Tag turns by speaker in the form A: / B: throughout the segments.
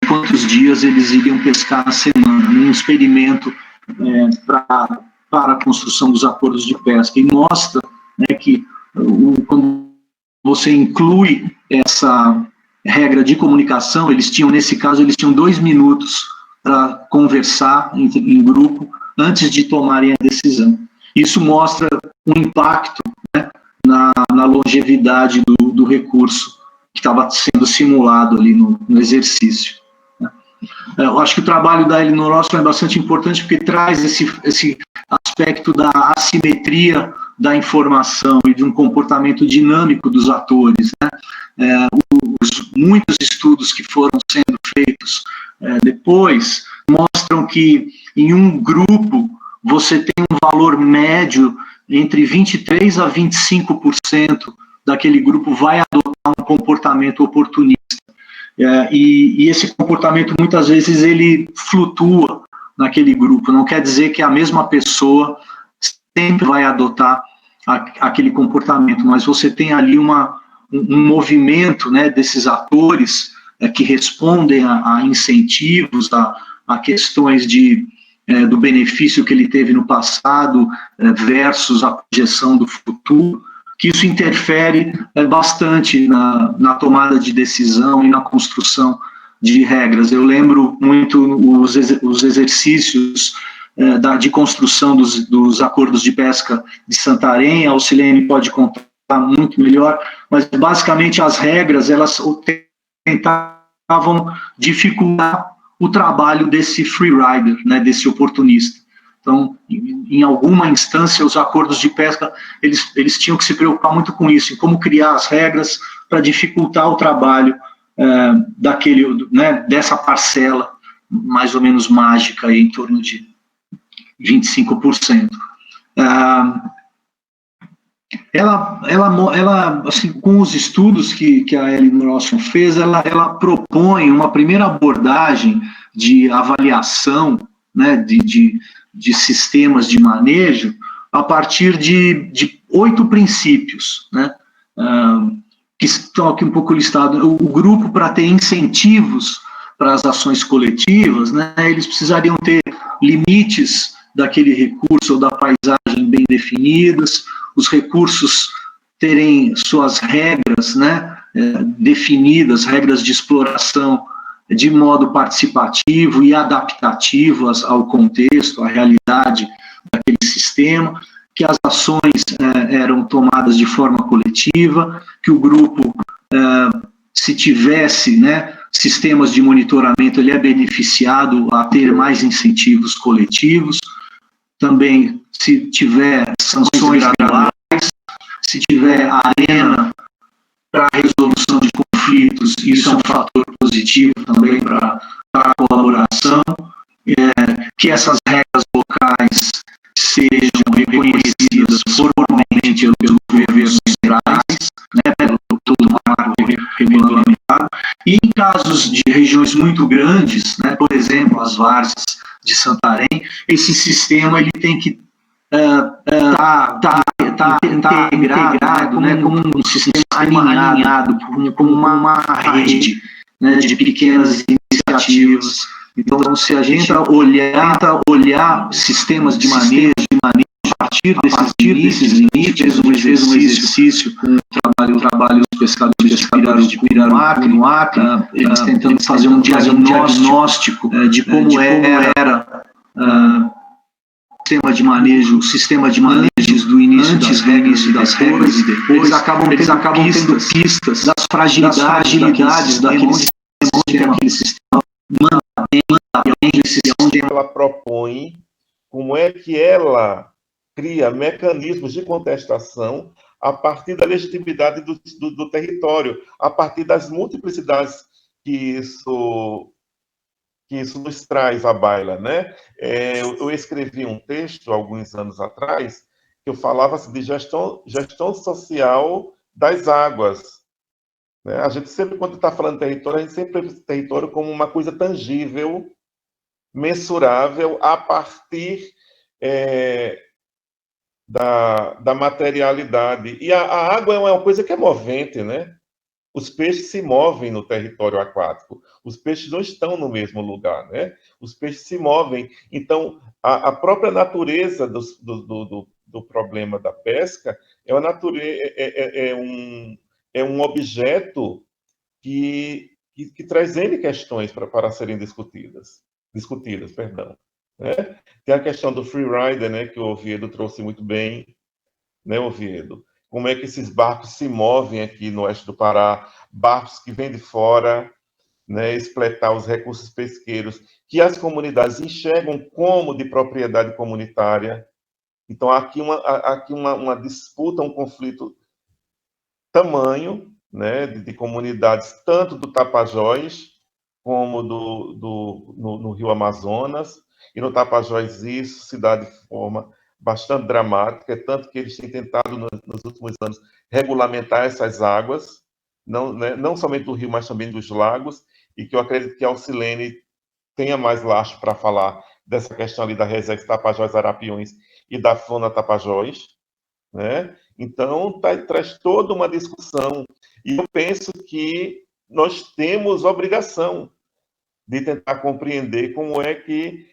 A: quantos dias eles iriam pescar na semana, num experimento para a construção dos acordos de pesca. E mostra, né, que quando você inclui essa regra de comunicação, nesse caso, eles tinham 2 minutos para conversar em grupo antes de tomarem a decisão. Isso mostra um impacto, né, na longevidade do recurso que estava sendo simulado ali no exercício. Eu acho que o trabalho da Elinor Ostrom é bastante importante porque traz esse aspecto da assimetria da informação e de um comportamento dinâmico dos atores, né? Muitos estudos que foram sendo feitos depois mostram que em um grupo você tem um valor médio entre 23% a 25% daquele grupo vai adotar um comportamento oportunista. E esse comportamento, muitas vezes, ele flutua naquele grupo. Não quer dizer que a mesma pessoa sempre vai adotar aquele comportamento, mas você tem ali um movimento, né, desses atores que respondem a incentivos, a questões do benefício que ele teve no passado versus a projeção do futuro, que isso interfere bastante na tomada de decisão e na construção de regras. Eu lembro muito os exercícios de construção dos acordos de pesca de Santarém. A Alcilene pode contar muito melhor, mas basicamente as regras elas tentavam dificultar o trabalho desse free rider, né, desse oportunista. Então, em alguma instância, os acordos de pesca, eles tinham que se preocupar muito com isso, em como criar as regras para dificultar o trabalho dessa parcela mais ou menos mágica, aí, em torno de 25%. Ela assim, com os estudos que a Elinor Ostrom fez, ela propõe uma primeira abordagem de avaliação, né, de sistemas de manejo a partir de 8 princípios, né, que estão aqui um pouco listados. O grupo, para ter incentivos para as ações coletivas, né, eles precisariam ter limites daquele recurso ou da paisagem bem definidas, os recursos terem suas regras, né, definidas, regras de exploração de modo participativo e adaptativo ao contexto, à realidade daquele sistema, que as ações eram tomadas de forma coletiva, que o grupo, se tivesse, né, sistemas de monitoramento, ele é beneficiado a ter mais incentivos coletivos. Também, se tiver sanções graduais, se tiver arena para a resolução de conflitos, isso é um fator positivo também para a colaboração, que essas regras locais sejam reconhecidas formalmente pelos governos centrais, né, pelo todo marco regulamentado, e em casos de regiões muito grandes, né, por exemplo, as várzeas de Santarém, esse sistema ele tem que tá integrado, né, como um sistema alinhado, como uma rede, né, de pequenas iniciativas. Então, se a gente olhar sistemas de manejo a partir desses limites, a gente fez um exercício com o trabalho dos pescadores de Pirarucu, no Acre, eles tentando fazer um diagnóstico de como era o sistema de manejo do início das regras e depois eles acabam tendo pistas das fragilidades daquele sistema manda bem esse sistema.
B: Ela propõe como é que ela cria mecanismos de contestação a partir da legitimidade do território, a partir das multiplicidades que isso nos traz à baila, né? Eu escrevi um texto, alguns anos atrás, que eu falava assim, de gestão social das águas. Né? A gente sempre, quando está falando de território, a gente sempre pensa território como uma coisa tangível, mensurável, a partir da materialidade. E a água é uma coisa que é movente, né? os peixes se movem no território aquático, os peixes não estão no mesmo lugar, né? Os peixes se movem. Então, a própria natureza do problema da pesca é um objeto que traz N questões para serem discutidas, perdão. Né? Tem a questão do free rider, né, que o Oviedo trouxe muito bem, né, Oviedo? Como é que esses barcos se movem aqui no oeste do Pará, barcos que vêm de fora, né, explorar os recursos pesqueiros, que as comunidades enxergam como de propriedade comunitária. Então, há aqui uma disputa, um conflito tamanho, né, de comunidades, tanto do Tapajós, como no Rio Amazonas, e no Tapajós isso se dá de forma bastante dramática, tanto que eles têm tentado, nos últimos anos, regulamentar essas águas, não, né, não somente do rio, mas também dos lagos, e que eu acredito que a Alcilene tenha mais lastro para falar dessa questão ali da reserva Tapajós Arapiuns e da fauna Tapajós, né? Então, traz toda uma discussão, e eu penso que nós temos obrigação de tentar compreender como é que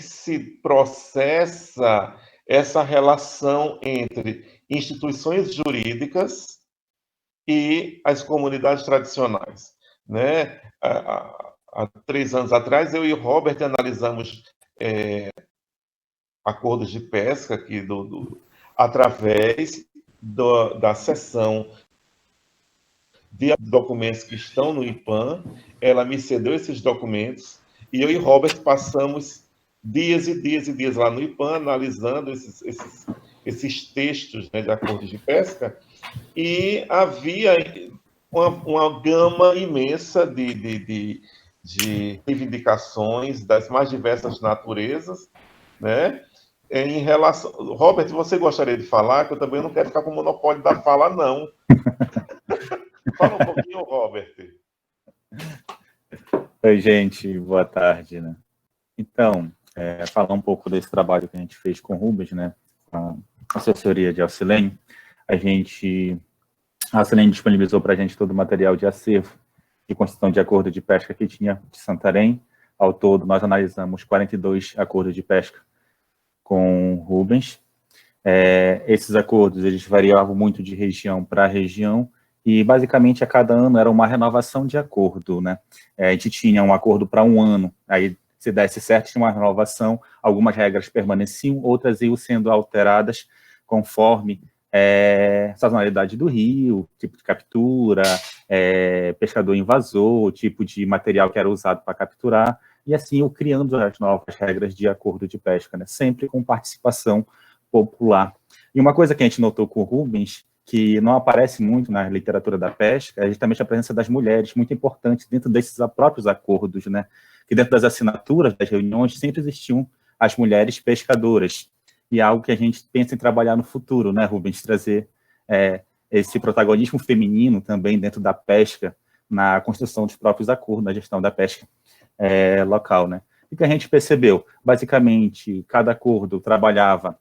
B: se processa essa relação entre instituições jurídicas e as comunidades tradicionais, né? Há 3 anos atrás, eu e o Robert analisamos acordos de pesca aqui através da seção de documentos que estão no IPAM. Ela me cedeu esses documentos e eu e Robert passamos dias e dias e dias lá no IPAM analisando esses textos, né, de acordos de pesca, e havia uma gama imensa de reivindicações das mais diversas naturezas, né? Em relação... Robert, você gostaria de falar? Que eu também não quero ficar com o monopólio da fala, não. Fala um pouquinho, Robert.
C: Oi, gente, boa tarde, né? Então, falar um pouco desse trabalho que a gente fez com o Rubens, né? Com a assessoria de Alcilene. A Alcilene disponibilizou para a gente todo o material de acervo de construção de acordo de pesca que tinha de Santarém. Ao todo, nós analisamos 42 acordos de pesca com Rubens. Esses acordos, eles variavam muito de região para região, e basicamente a cada ano era uma renovação de acordo, né? A gente tinha um acordo para um ano, aí se desse certo tinha uma renovação, algumas regras permaneciam, outras iam sendo alteradas conforme sazonalidade do rio, tipo de captura, pescador invasor, tipo de material que era usado para capturar, e assim eu criando as novas regras de acordo de pesca, né? Sempre com participação popular. E uma coisa que a gente notou com o Rubens, que não aparece muito na literatura da pesca, é justamente a presença das mulheres, muito importante dentro desses próprios acordos, né? Que dentro das assinaturas, das reuniões, sempre existiam as mulheres pescadoras, e é algo que a gente pensa em trabalhar no futuro, né, Rubens? Trazer esse protagonismo feminino também dentro da pesca, na construção dos próprios acordos, na gestão da pesca local, né? O que a gente percebeu? Basicamente, cada acordo trabalhava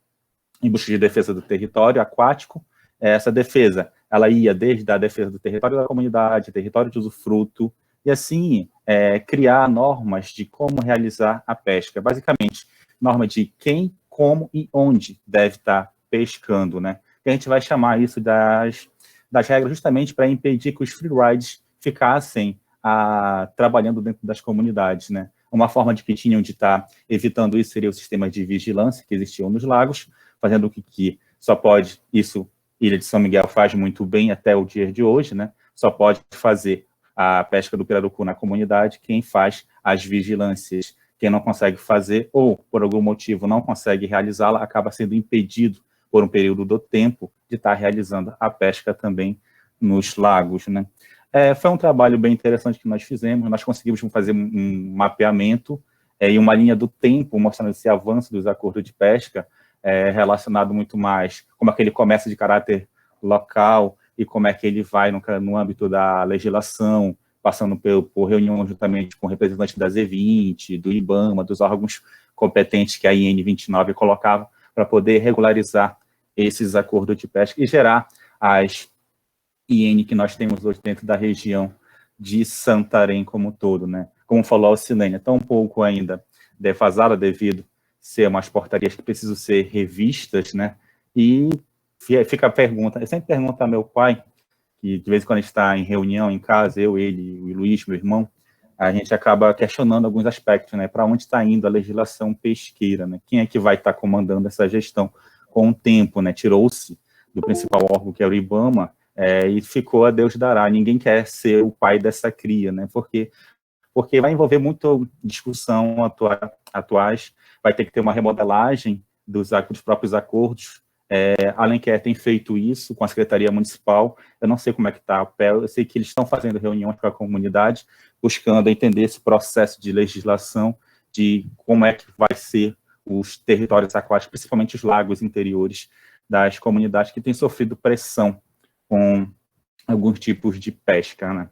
C: em busca de defesa do território aquático. Essa defesa, ela ia desde a defesa do território da comunidade, território de usufruto, e assim, criar normas de como realizar a pesca. Basicamente, norma de quem, como e onde deve estar pescando, né? E a gente vai chamar isso das regras justamente para impedir que os free rides ficassem trabalhando dentro das comunidades, né? Uma forma de que tinham de estar evitando isso seria o sistema de vigilância que existiam nos lagos, fazendo com que só pode, isso Ilha de São Miguel faz muito bem até o dia de hoje, né? Só pode fazer a pesca do pirarucu na comunidade quem faz as vigilâncias. Quem não consegue fazer, ou por algum motivo não consegue realizá-la, acaba sendo impedido por um período do tempo de estar realizando a pesca também nos lagos, né? Foi um trabalho bem interessante que nós fizemos, nós conseguimos fazer um mapeamento e uma linha do tempo mostrando esse avanço dos acordos de pesca, relacionado muito mais como aquele começa de caráter local e como é que ele vai no âmbito da legislação, passando por reunião juntamente com representantes da Z20, do IBAMA, dos órgãos competentes que a IN 29 colocava para poder regularizar esses acordos de pesca e gerar as IN que nós temos hoje dentro da região de Santarém como um todo, né? Como falou a Alcilene, é tão pouco ainda defasada devido ser umas portarias que precisam ser revistas, né? E fica a pergunta, eu sempre pergunto a meu pai, que de vez em quando a gente está em reunião em casa, eu, ele, o Luiz, meu irmão, a gente acaba questionando alguns aspectos, né? Para onde está indo a legislação pesqueira, né? Quem é que vai estar comandando essa gestão com o tempo, né? Tirou-se do principal órgão, que é o IBAMA, e ficou a Deus dará. Ninguém quer ser o pai dessa cria, né? Porque vai envolver muito discussão atuais, vai ter que ter uma remodelagem dos próprios acordos. A Alenquer tem feito isso com a Secretaria Municipal, eu não sei como é que está a pé, eu sei que eles estão fazendo reuniões com a comunidade, buscando entender esse processo de legislação, de como é que vai ser os territórios aquáticos, principalmente os lagos interiores das comunidades que têm sofrido pressão com alguns tipos de pesca, né?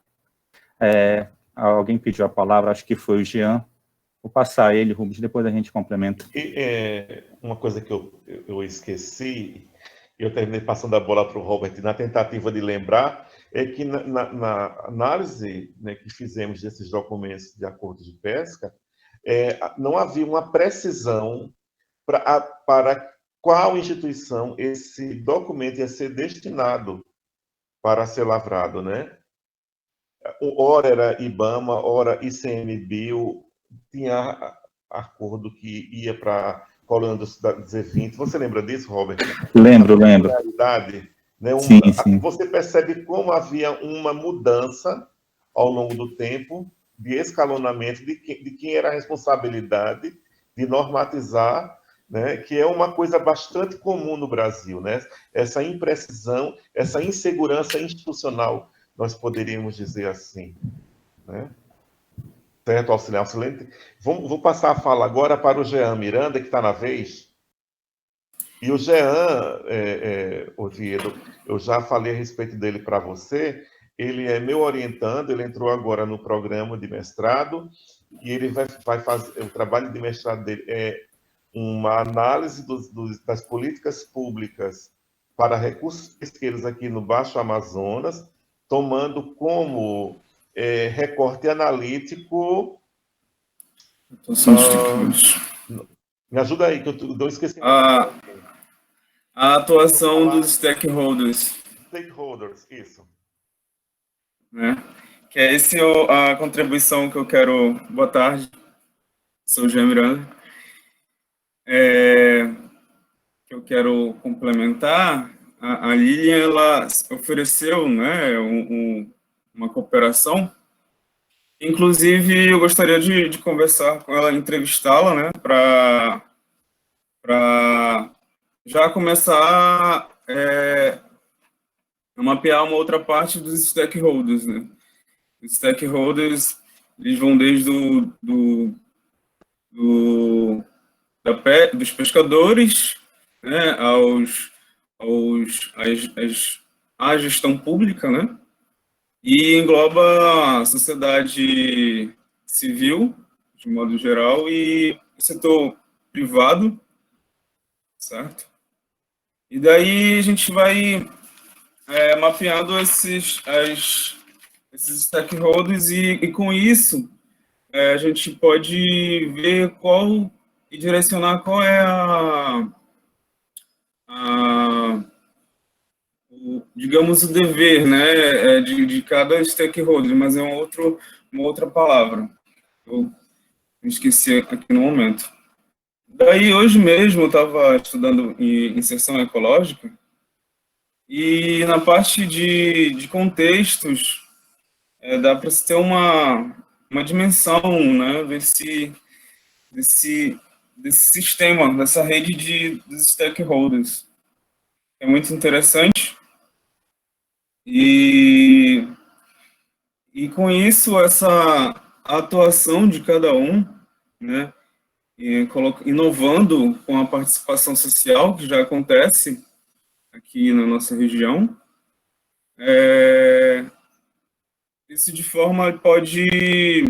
C: Alguém pediu a palavra, acho que foi o Jean. Vou passar ele, Rubens, depois a gente complementa.
B: Uma coisa que eu esqueci, eu terminei passando a bola para o Robert, na tentativa de lembrar, é que na análise, né, que fizemos desses documentos de acordo de pesca, não havia uma precisão para qual instituição esse documento ia ser destinado para ser lavrado, né? Ora era IBAMA, ora ICMBio, tinha acordo que ia para Colônia dos Z20. Você lembra disso, Robert?
C: Lembro.
B: Né?
C: Sim.
B: Você percebe como havia uma mudança ao longo do tempo de escalonamento de quem era a responsabilidade de normatizar, né? Que é uma coisa bastante comum no Brasil, né? Essa imprecisão, essa insegurança institucional, nós poderíamos dizer assim, né? Certo, auxiliar? Vou passar a fala agora para o Jean Miranda, que está na vez. E o Jean, Oviedo, eu já falei a respeito dele para você, ele é meu orientando, ele entrou agora no programa de mestrado, e ele vai fazer, o trabalho de mestrado dele é uma análise das políticas públicas para recursos pesqueiros aqui no Baixo Amazonas, tomando como recorte analítico... me ajuda aí, que eu esqueci.
D: A atuação dos stakeholders.
B: Stakeholders, isso.
D: Né? Que é a contribuição que eu quero... Boa tarde, sou o Jean Miranda. Que eu quero complementar. A Lilian, ela ofereceu, né, uma cooperação. Inclusive, eu gostaria de conversar com ela, entrevistá-la, né, para já começar a mapear uma outra parte dos stakeholders, né? Os stakeholders, eles vão desde dos pescadores, né, à gestão pública, né? E engloba a sociedade civil, de modo geral, e o setor privado, certo? E daí a gente vai mapeando esses stakeholders e com isso a gente pode ver e direcionar qual é digamos, o dever, né, de cada stakeholder, mas é uma outra palavra. Eu esqueci aqui no momento. Daí, hoje mesmo, eu estava estudando em inserção ecológica, e na parte de contextos, dá para se ter uma dimensão, né, desse sistema, dessa rede dos stakeholders. É muito interessante. E com isso, essa atuação de cada um, né, inovando com a participação social, que já acontece aqui na nossa região, isso de forma pode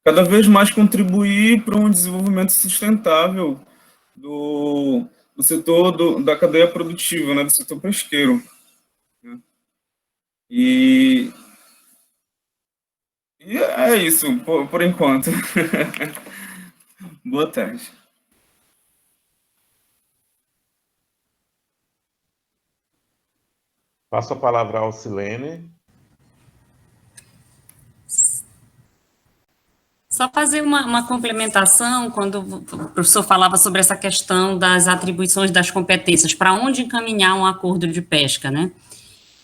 D: cada vez mais contribuir para um desenvolvimento sustentável do setor da cadeia produtiva, né, do setor pesqueiro. Né? E é isso, por enquanto. Boa tarde.
B: Passo a palavra ao Silene.
E: Só fazer uma complementação, quando o professor falava sobre essa questão das atribuições das competências, para onde encaminhar um acordo de pesca, né?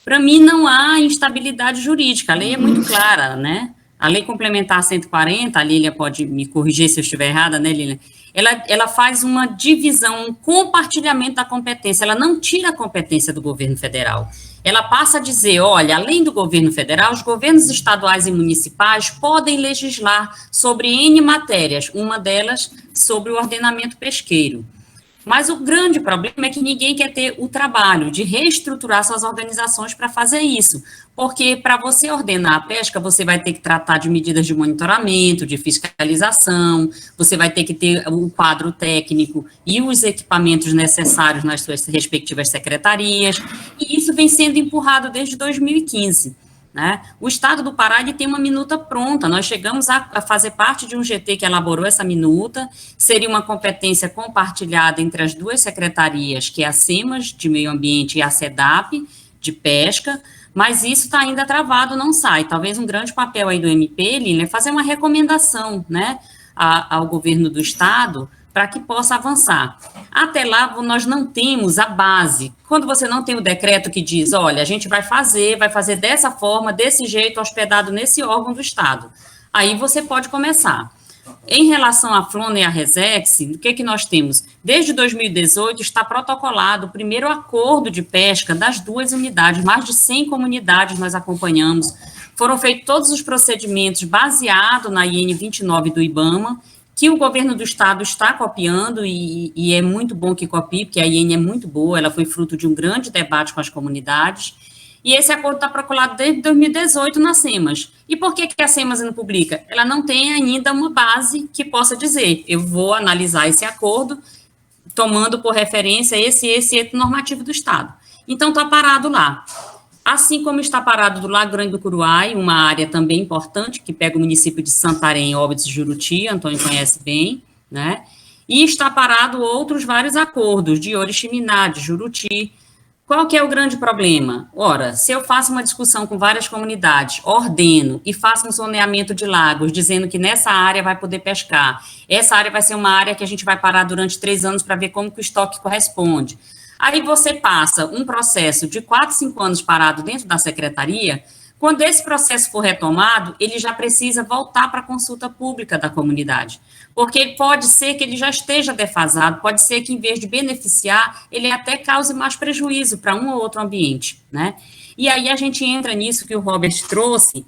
E: Para mim, não há instabilidade jurídica, a lei é muito clara, né? A lei complementar 140, a Lília pode me corrigir se eu estiver errada, né, Lília? Ela faz uma divisão, um compartilhamento da competência, ela não tira a competência do governo federal. Ela passa a dizer, olha, além do governo federal, os governos estaduais e municipais podem legislar sobre N matérias, uma delas sobre o ordenamento pesqueiro. Mas o grande problema é que ninguém quer ter o trabalho de reestruturar suas organizações para fazer isso, porque para você ordenar a pesca, você vai ter que tratar de medidas de monitoramento, de fiscalização, você vai ter que ter o quadro técnico e os equipamentos necessários nas suas respectivas secretarias, e isso vem sendo empurrado desde 2015. Né? O Estado do Pará tem uma minuta pronta, nós chegamos a fazer parte de um GT que elaborou essa minuta, seria uma competência compartilhada entre as duas secretarias, que é a SEMAS, de Meio Ambiente, e a SEDAP, de Pesca, mas isso está ainda travado, não sai. Talvez um grande papel aí do MP, Lília, é fazer uma recomendação, né, ao governo do Estado, para que possa avançar. Até lá, nós não temos a base. Quando você não tem o decreto que diz, olha, a gente vai fazer dessa forma, desse jeito, hospedado nesse órgão do Estado. Aí você pode começar. Em relação à FLONA e à RESEX, o que nós temos? Desde 2018 está protocolado o primeiro acordo de pesca das duas unidades, mais de 100 comunidades nós acompanhamos. Foram feitos todos os procedimentos baseados na IN 29 do IBAMA, que o governo do Estado está copiando, e é muito bom que copie, porque a IN é muito boa, ela foi fruto de um grande debate com as comunidades, e esse acordo está protocolado desde 2018 na SEMAS. E por que a SEMAS não publica? Ela não tem ainda uma base que possa dizer, eu vou analisar esse acordo, tomando por referência esse ente normativo do Estado. Então, está parado lá. Assim como está parado do Lago Grande do Curuai, uma área também importante, que pega o município de Santarém, Óbidos e Juruti, Antônio conhece bem, né? E está parado outros vários acordos, de Oriximiná, de Juruti. Qual que é o grande problema? Ora, se eu faço uma discussão com várias comunidades, ordeno e faço um zoneamento de lagos, dizendo que nessa área vai poder pescar, essa área vai ser uma área que a gente vai parar durante 3 anos para ver como que o estoque corresponde. Aí você passa um processo de 4, 5 anos parado dentro da secretaria, quando esse processo for retomado, ele já precisa voltar para a consulta pública da comunidade, porque pode ser que ele já esteja defasado, pode ser que em vez de beneficiar, ele até cause mais prejuízo para um ou outro ambiente, né? E aí a gente entra nisso que o Robert trouxe,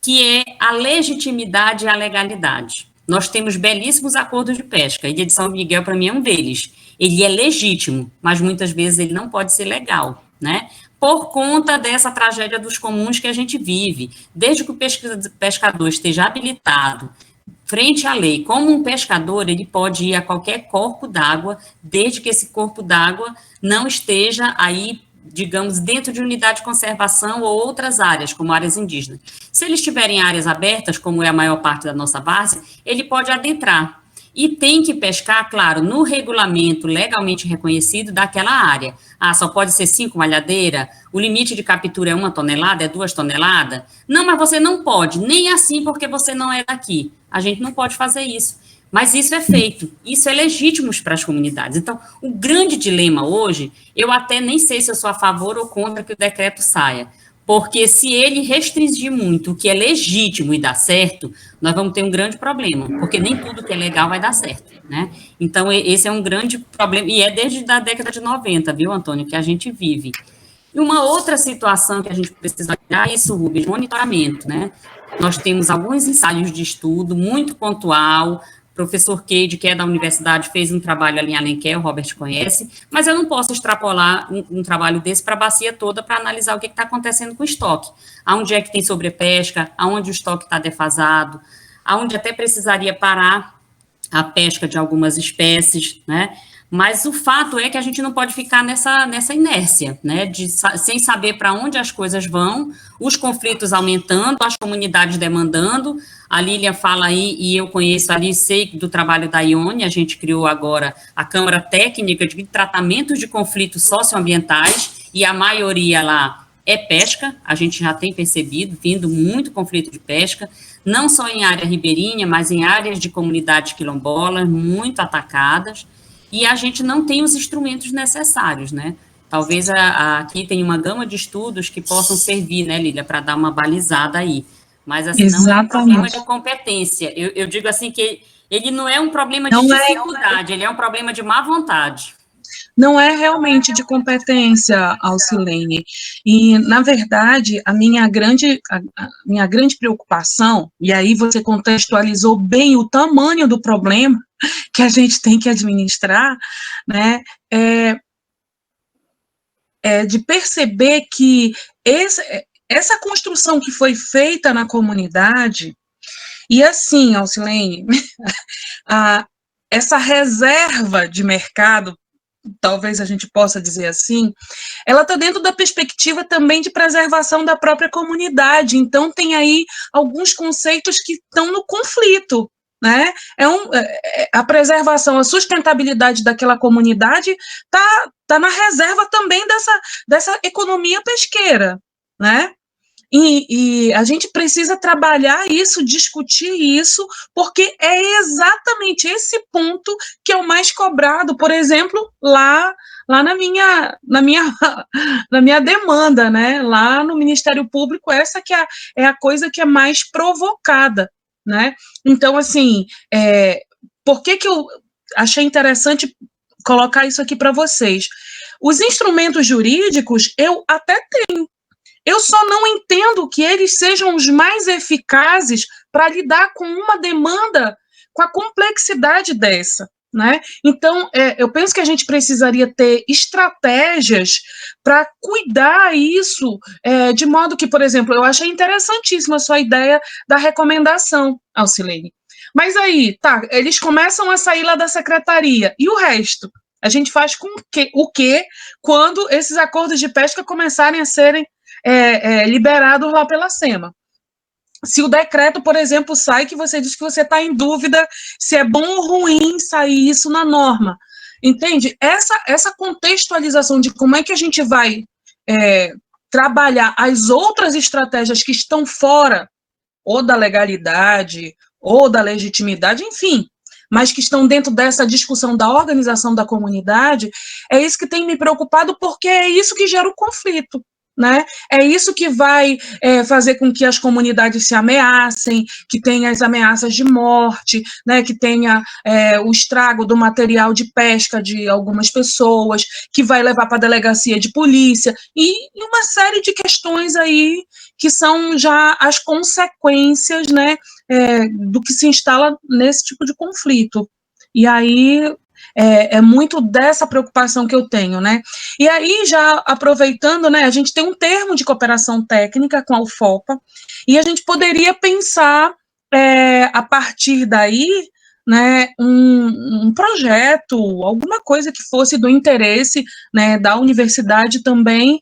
E: que é a legitimidade e a legalidade. Nós temos belíssimos acordos de pesca, e de São Miguel, para mim, é um deles. Ele é legítimo, mas muitas vezes ele não pode ser legal, né? Por conta dessa tragédia dos comuns que a gente vive. Desde que o pescador esteja habilitado frente à lei, como um pescador, ele pode ir a qualquer corpo d'água, desde que esse corpo d'água não esteja aí, digamos, dentro de unidade de conservação ou outras áreas, como áreas indígenas. Se eles estiverem em áreas abertas, como é a maior parte da nossa base, ele pode adentrar. E tem que pescar, claro, no regulamento legalmente reconhecido daquela área. Ah, só pode ser 5 malhadeiras? O limite de captura é 1 tonelada, é 2 toneladas? Não, mas você não pode, nem assim porque você não é daqui. A gente não pode fazer isso. Mas isso é feito, isso é legítimo para as comunidades. Então, o grande dilema hoje, eu até nem sei se eu sou a favor ou contra que o decreto saia, porque se ele restringir muito o que é legítimo e dá certo, nós vamos ter um grande problema, porque nem tudo que é legal vai dar certo, né? Então, esse é um grande problema, e é desde a década de 90, viu, Antônio, que a gente vive. E uma outra situação que a gente precisa olhar é isso, Rubens, monitoramento, né? Nós temos alguns ensaios de estudo muito pontual. O professor Cade, que é da universidade, fez um trabalho ali em Alenquer, o Robert conhece, mas eu não posso extrapolar um trabalho desse para a bacia toda para analisar o que está acontecendo com o estoque. Aonde é que tem sobrepesca, aonde o estoque está defasado, onde até precisaria parar a pesca de algumas espécies, né? Mas o fato é que a gente não pode ficar nessa inércia, né? Sem saber para onde as coisas vão, os conflitos aumentando, as comunidades demandando. A Lilian fala aí, e eu conheço ali, sei do trabalho da Ione, a gente criou agora a Câmara Técnica de Tratamento de Conflitos Socioambientais, e a maioria lá é pesca, a gente já tem percebido, vindo muito conflito de pesca, não só em área ribeirinha, mas em áreas de comunidades quilombolas, muito atacadas, e a gente não tem os instrumentos necessários, né? Talvez aqui tenha uma gama de estudos que possam servir, né, Lília, para dar uma balizada aí. Mas, assim, não é um problema de competência. Eu digo assim que ele não é um problema de dificuldade, ele é um problema de má vontade.
F: Não é realmente de competência, Alcilene. E, na verdade, a minha grande preocupação, e aí você contextualizou bem o tamanho do problema que a gente tem que administrar, né, é de perceber que essa construção que foi feita na comunidade, e assim, Alcilene, essa reserva de mercado, talvez a gente possa dizer assim, ela está dentro da perspectiva também de preservação da própria comunidade, então tem aí alguns conceitos que estão no conflito, né? A preservação, a sustentabilidade daquela comunidade tá na reserva também dessa economia pesqueira, né? E a gente precisa trabalhar isso, discutir isso, porque é exatamente esse ponto que é o mais cobrado, por exemplo, lá na minha demanda, né? Lá no Ministério Público, essa que é a coisa que é mais provocada, né? Então, assim, por que eu achei interessante colocar isso aqui para vocês? Os instrumentos jurídicos eu até tenho. Eu só não entendo que eles sejam os mais eficazes para lidar com uma demanda, com a complexidade dessa, né? Então, eu penso que a gente precisaria ter estratégias para cuidar isso, de modo que, por exemplo, eu achei interessantíssima a sua ideia da recomendação, Alcilene. Mas aí, tá, eles começam a sair lá da secretaria, e o resto? A gente faz com o quê quando esses acordos de pesca começarem a serem liberados lá pela SEMA? Se o decreto, por exemplo, sai que você diz que você está em dúvida se é bom ou ruim sair isso na norma, entende? Essa contextualização de como é que a gente vai trabalhar as outras estratégias que estão fora ou da legalidade, ou da legitimidade, enfim, mas que estão dentro dessa discussão da organização da comunidade, é isso que tem me preocupado, porque é isso que gera o conflito, né? É isso que vai fazer com que as comunidades se ameacem, que tenha as ameaças de morte, né? Que tenha o estrago do material de pesca de algumas pessoas, que vai levar para a delegacia de polícia, e uma série de questões aí que são já as consequências, né, do que se instala nesse tipo de conflito. E aí é muito dessa preocupação que eu tenho, né? E aí, já aproveitando, né, a gente tem um termo de cooperação técnica com a UFOPA, e a gente poderia pensar, a partir daí, né, um projeto, alguma coisa que fosse do interesse, né, da universidade também,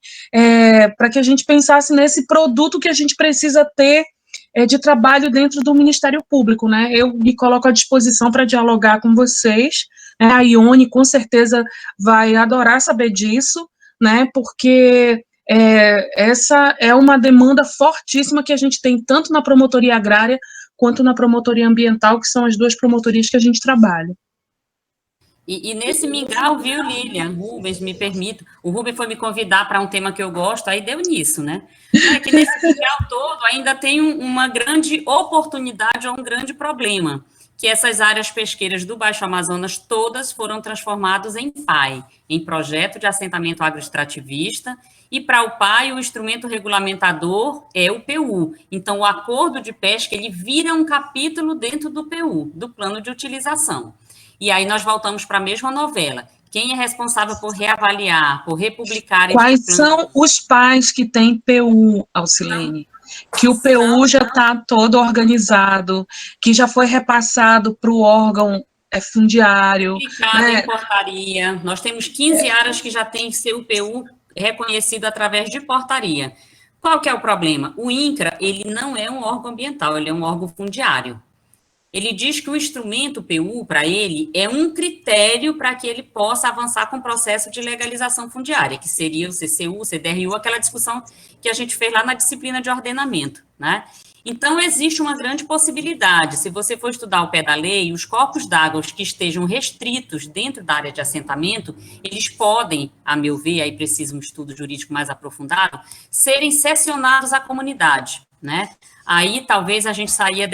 F: para que a gente pensasse nesse produto que a gente precisa ter de trabalho dentro do Ministério Público, né? Eu me coloco à disposição para dialogar com vocês, né? A Ione com certeza vai adorar saber disso, né? Porque essa é uma demanda fortíssima que a gente tem tanto na promotoria agrária quanto na promotoria ambiental, que são as duas promotorias que a gente trabalha.
E: E nesse mingau, viu, Lilian, Rubens, me permita, o Rubens foi me convidar para um tema que eu gosto, aí deu nisso, né? É que nesse mingau todo ainda tem uma grande oportunidade ou um grande problema, que essas áreas pesqueiras do Baixo Amazonas todas foram transformadas em PAI, em Projeto de Assentamento Agroextrativista, e para o PAI o instrumento regulamentador é o PU. Então, o acordo de pesca, ele vira um capítulo dentro do PU, do plano de utilização. E aí nós voltamos para a mesma novela. Quem é responsável por reavaliar, por republicar...
F: Quais são os PAIs que têm PU, Alcilene? que o PU já está todo organizado, que já foi repassado para o órgão fundiário.
E: Publicado em portaria. Nós temos 15 áreas que já tem seu PU reconhecido através de portaria. Qual que é o problema? O INCRA, ele não é um órgão ambiental, ele é um órgão fundiário. Ele diz que o instrumento PU, para ele, é um critério para que ele possa avançar com o processo de legalização fundiária, que seria o CCU, o CDRU, aquela discussão que a gente fez lá na disciplina de ordenamento, né? Então, existe uma grande possibilidade, se você for estudar ao pé da lei, os corpos d'água que estejam restritos dentro da área de assentamento, eles podem, a meu ver, aí precisa um estudo jurídico mais aprofundado, serem cessionados à comunidade, né? Aí, talvez, a gente saia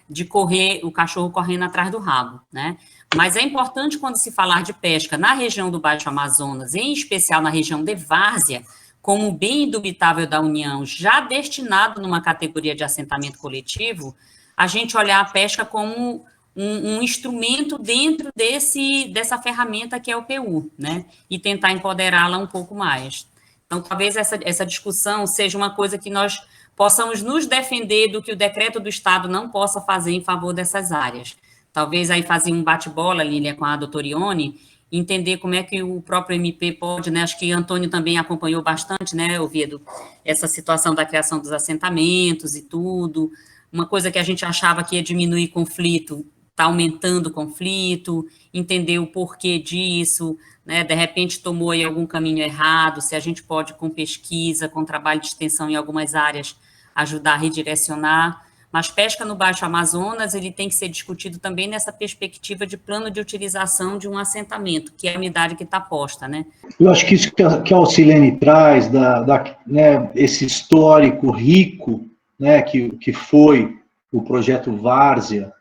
E: de correr, o cachorro correndo atrás do rabo, né? Mas é importante, quando se falar de pesca na região do Baixo Amazonas, em especial na região de Várzea, como bem indubitável da União, já destinado numa categoria de assentamento coletivo, a gente olhar a pesca como um instrumento dentro dessa ferramenta que é o PU, né? E tentar empoderá-la um pouco mais. Então, talvez essa discussão seja uma coisa que nós possamos nos defender do que o decreto do Estado não possa fazer em favor dessas áreas. Talvez aí fazer um bate-bola, Lília, com a doutora Ione, entender como é que o próprio MP pode, né, acho que Antônio também acompanhou bastante, né, Oviedo, essa situação da criação dos assentamentos e tudo, uma coisa que a gente achava que ia diminuir conflito, está aumentando o conflito, entender o porquê disso, né, de repente tomou aí algum caminho errado, se a gente pode, com pesquisa, com trabalho de extensão em algumas áreas, ajudar a redirecionar. Mas pesca no Baixo Amazonas, ele tem que ser discutido também nessa perspectiva de plano de utilização de um assentamento, que é a unidade que está posta, né?
A: Eu acho que isso que a Alcilene traz, né, esse histórico rico, né, que foi o projeto Várzea,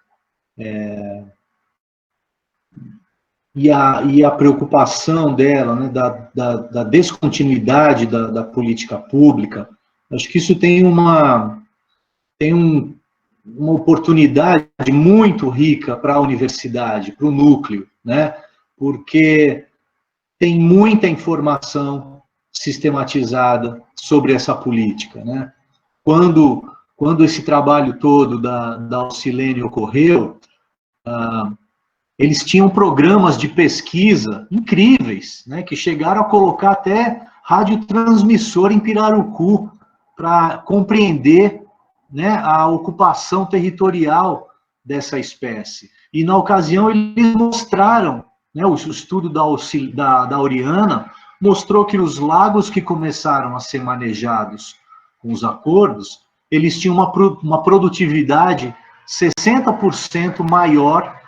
A: e a preocupação dela, né, da descontinuidade da política pública, acho que isso tem uma oportunidade muito rica para a universidade, para o núcleo, né? Porque tem muita informação sistematizada sobre essa política, né? Quando esse trabalho todo da Alcilene ocorreu, eles tinham programas de pesquisa incríveis, né? Que chegaram a colocar até radiotransmissor em Pirarucu para compreender, né, a ocupação territorial dessa espécie. E, na ocasião, eles mostraram, né, o estudo da Oriana mostrou que os lagos que começaram a ser manejados com os acordos, eles tinham uma produtividade 60% maior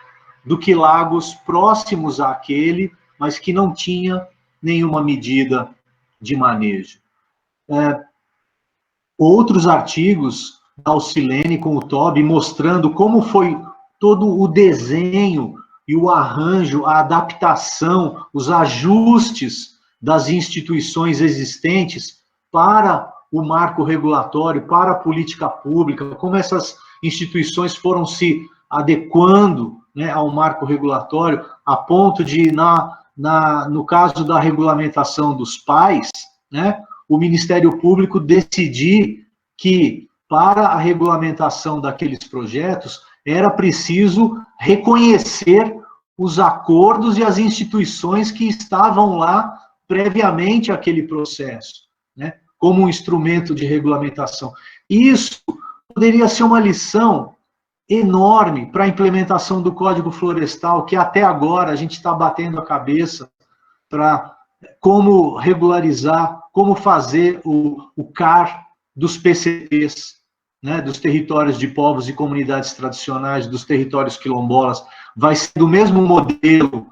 A: do que lagos próximos àquele, mas que não tinha nenhuma medida de manejo. Outros artigos da Alcilene com o Tobi, mostrando como foi todo o desenho e o arranjo, a adaptação, os ajustes das instituições existentes para o marco regulatório, para a política pública, como essas instituições foram se adequando, né, ao marco regulatório, a ponto de, no caso da regulamentação dos pais, né, o Ministério Público decidir que, para a regulamentação daqueles projetos, era preciso reconhecer os acordos e as instituições que estavam lá previamente àquele processo, né, como um instrumento de regulamentação. Isso poderia ser uma lição enorme para a implementação do Código Florestal, que até agora a gente está batendo a cabeça para como regularizar, como fazer o CAR dos PCTs, né, dos territórios de povos e comunidades tradicionais, dos territórios quilombolas, vai ser do mesmo modelo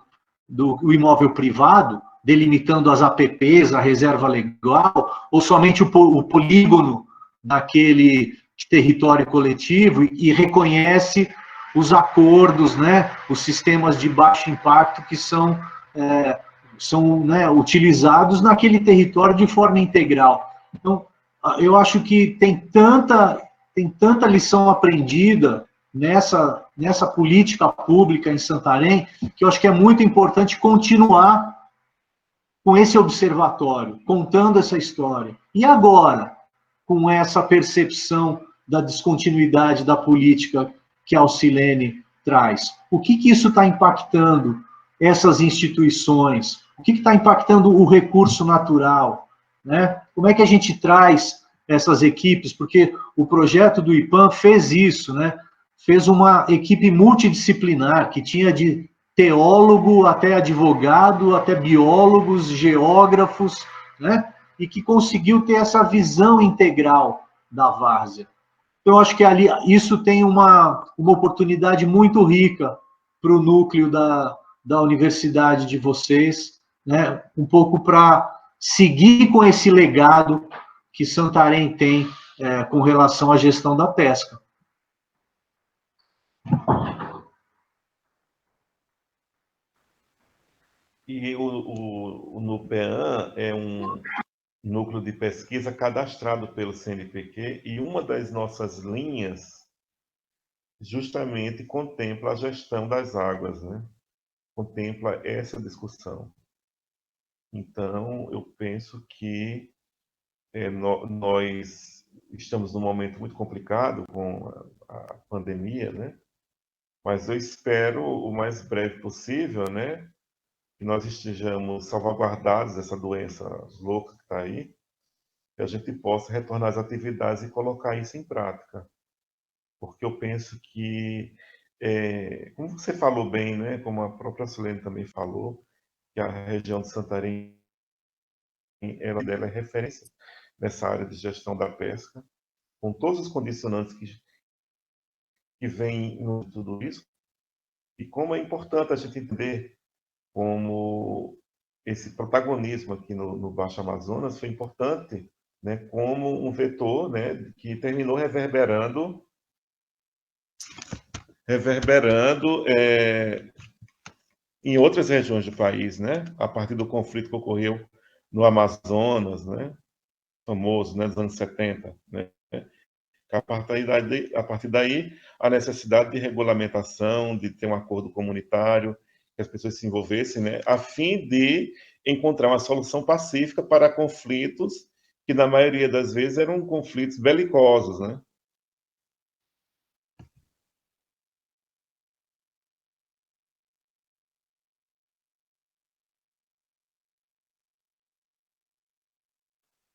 A: do imóvel privado, delimitando as APPs, a reserva legal, ou somente o polígono daquele território coletivo e reconhece os acordos, né, os sistemas de baixo impacto que são né, utilizados naquele território de forma integral. Então, eu acho que tem tanta lição aprendida nessa política pública em Santarém, que eu acho que é muito importante continuar com esse observatório, contando essa história. E agora, com essa percepção da descontinuidade da política que a Alcilene traz? O que isso está impactando essas instituições? O que está impactando o recurso natural? Né? Como é que a gente traz essas equipes? Porque o projeto do IPAM fez isso, né? Fez uma equipe multidisciplinar, que tinha de teólogo até advogado, até biólogos, geógrafos, né? E que conseguiu ter essa visão integral da várzea. Então, eu acho que ali isso tem uma oportunidade muito rica para o núcleo da universidade de vocês, né? Um pouco para seguir com esse legado que Santarém tem com relação à gestão da pesca.
B: E o NUPEAN é um núcleo de pesquisa cadastrado pelo CNPq, e uma das nossas linhas justamente contempla a gestão das águas, né? Contempla essa discussão. Então, eu penso que nós estamos num momento muito complicado com a pandemia, né? Mas eu espero o mais breve possível, né, que nós estejamos salvaguardados dessa doença louca que está aí, que a gente possa retornar às atividades e colocar isso em prática. Porque eu penso que, como você falou bem, né, como a própria Silene também falou, que a região de Santarém dela é referência nessa área de gestão da pesca, com todos os condicionantes que vêm em tudo isso, e como é importante a gente entender como esse protagonismo aqui no Baixo Amazonas foi importante, né, como um vetor, né, que terminou reverberando em outras regiões do país, né, a partir do conflito que ocorreu no Amazonas, né, famoso, né, dos anos 70, né. A partir daí, a necessidade de regulamentação, de ter um acordo comunitário, que as pessoas se envolvessem, né, a fim de encontrar uma solução pacífica para conflitos que, na maioria das vezes, eram conflitos belicosos, né?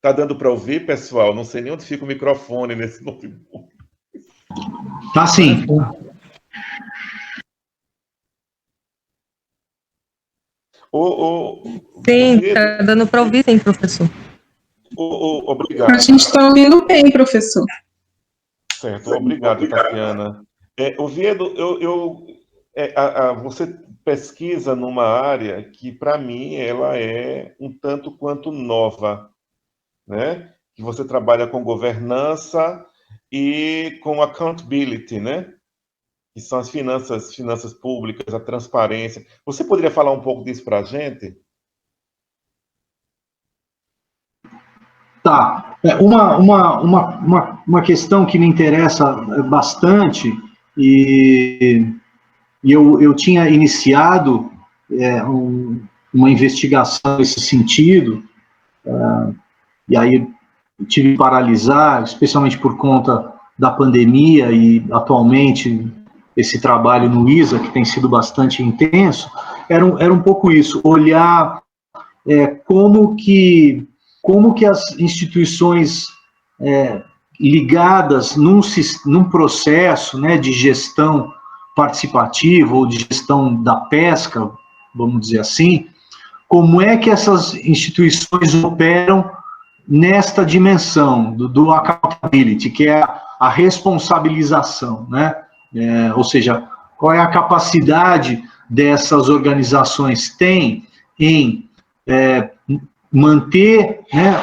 B: Tá dando para ouvir, pessoal? Não sei nem onde fica o microfone nesse notebook.
A: Tá sim.
G: Sim, está dando para ouvir, sim, professor.
B: Obrigado.
H: A gente está ouvindo bem, professor.
B: Certo, obrigado, Tatiana. Oviedo, você pesquisa numa área que, para mim, ela é um tanto quanto nova, né? Que você trabalha com governança e com accountability, né? Que são as finanças públicas, a transparência. Você poderia falar um pouco disso para a gente?
A: Tá. Uma questão que me interessa bastante, e eu tinha iniciado uma investigação nesse sentido, e aí tive que paralisar, especialmente por conta da pandemia, e atualmente esse trabalho no ISA, que tem sido bastante intenso, era um pouco isso, olhar como que as instituições ligadas num processo, né, de gestão participativa ou de gestão da pesca, vamos dizer assim, como é que essas instituições operam nesta dimensão do accountability, que é a responsabilização, né? Ou seja, qual é a capacidade dessas organizações têm em manter, né,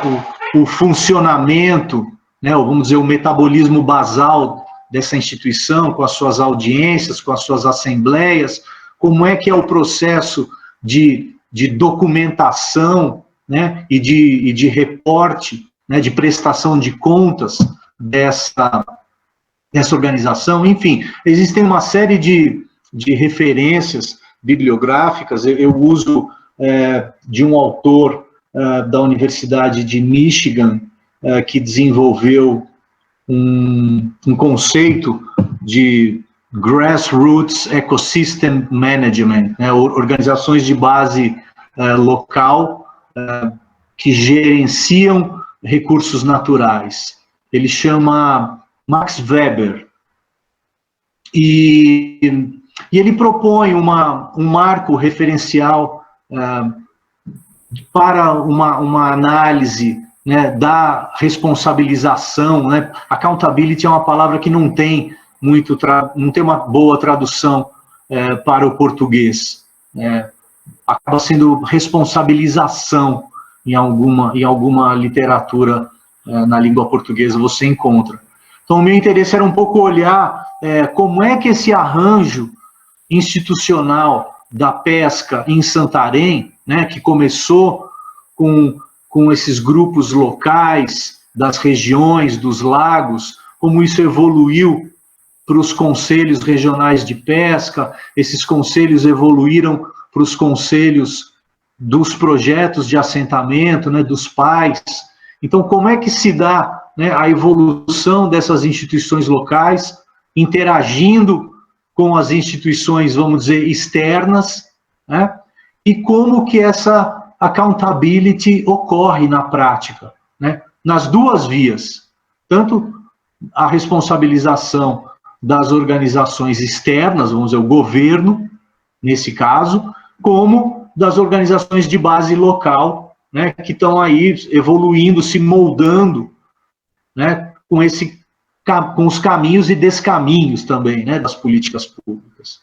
A: o funcionamento, né, ou vamos dizer, o metabolismo basal dessa instituição, com as suas audiências, com as suas assembleias, como é que é o processo de documentação, né, e de reporte, né, de prestação de contas dessa organização. Enfim, existem uma série de referências bibliográficas. Eu uso de um autor da Universidade de Michigan, que desenvolveu um conceito de Grassroots Ecosystem Management, né, organizações de base local que gerenciam recursos naturais. Ele chama Max Weber. E ele propõe um marco referencial para uma análise, né, da responsabilização, né? Accountability é uma palavra que não tem uma boa tradução para o português. Acaba sendo responsabilização em alguma literatura na língua portuguesa você encontra. Então, o meu interesse era um pouco olhar como é que esse arranjo institucional da pesca em Santarém, né, que começou com esses grupos locais das regiões, dos lagos, como isso evoluiu para os conselhos regionais de pesca, esses conselhos evoluíram para os conselhos dos projetos de assentamento, né, dos PAIs. Então, como é que se dá, né, a evolução dessas instituições locais, interagindo com as instituições, vamos dizer, externas, né, e como que essa accountability ocorre na prática, né, nas duas vias, tanto a responsabilização das organizações externas, vamos dizer, o governo, nesse caso, como das organizações de base local, né, que estão aí evoluindo, se moldando, né, com os caminhos e descaminhos também, né, das políticas públicas.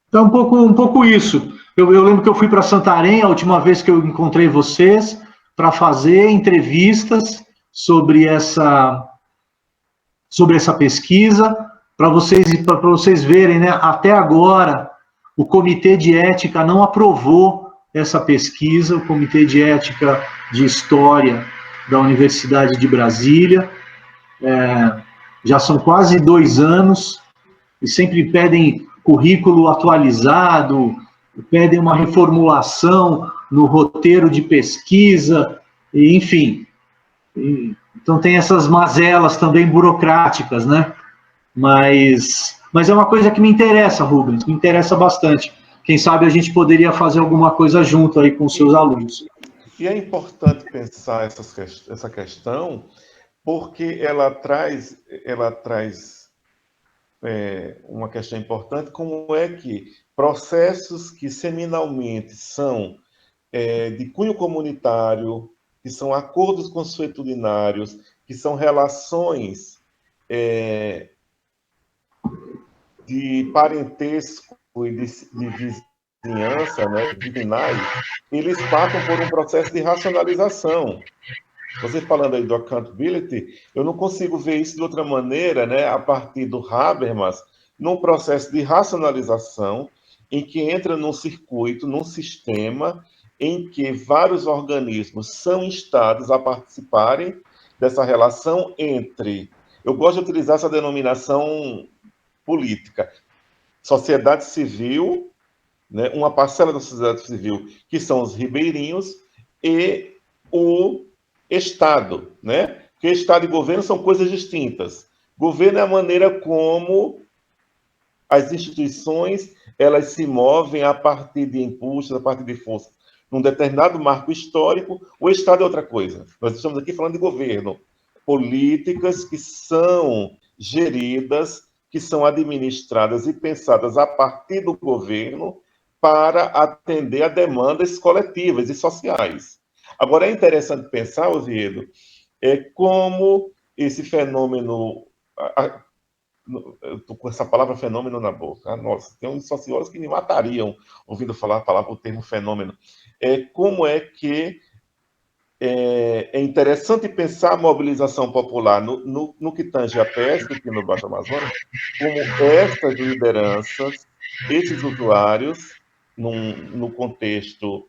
A: Então, um pouco isso. Eu lembro que eu fui para Santarém, a última vez que eu encontrei vocês, para fazer entrevistas sobre essa pesquisa, para vocês verem, né, até agora, o Comitê de Ética não aprovou essa pesquisa, o Comitê de Ética de História da Universidade de Brasília, já são quase 2 anos, e sempre pedem currículo atualizado, pedem uma reformulação no roteiro de pesquisa, e, enfim. Então tem essas mazelas também burocráticas, né? Mas é uma coisa que me interessa, Rubens, me interessa bastante. Quem sabe a gente poderia fazer alguma coisa junto aí com os seus alunos.
B: E é importante pensar essa questão, porque ela traz uma questão importante, como é que processos que seminalmente são de cunho comunitário, que são acordos consuetudinários, que são relações de parentesco e de vizinhança, né, divinais, eles passam por um processo de racionalização. Você falando aí do accountability, eu não consigo ver isso de outra maneira, né, a partir do Habermas, num processo de racionalização, em que entra num circuito, num sistema, em que vários organismos são instados a participarem dessa relação entre... Eu gosto de utilizar essa denominação política. Sociedade civil, né, uma parcela da sociedade civil, que são os ribeirinhos, e o Estado, né? Porque Estado e governo são coisas distintas. Governo é a maneira como as instituições elas se movem a partir de impulsos, a partir de forças. Num determinado marco histórico, o Estado é outra coisa. Nós estamos aqui falando de governo. Políticas que são geridas, que são administradas e pensadas a partir do governo para atender a demandas coletivas e sociais. Agora, é interessante pensar, Oviedo, como esse fenômeno... Eu estou com essa palavra fenômeno na boca. Nossa, tem uns sociólogos que me matariam ouvindo falar o termo fenômeno. Como é que é interessante pensar a mobilização popular no que tange a pesca aqui no Baixo Amazonas, como essas lideranças, esses usuários, no contexto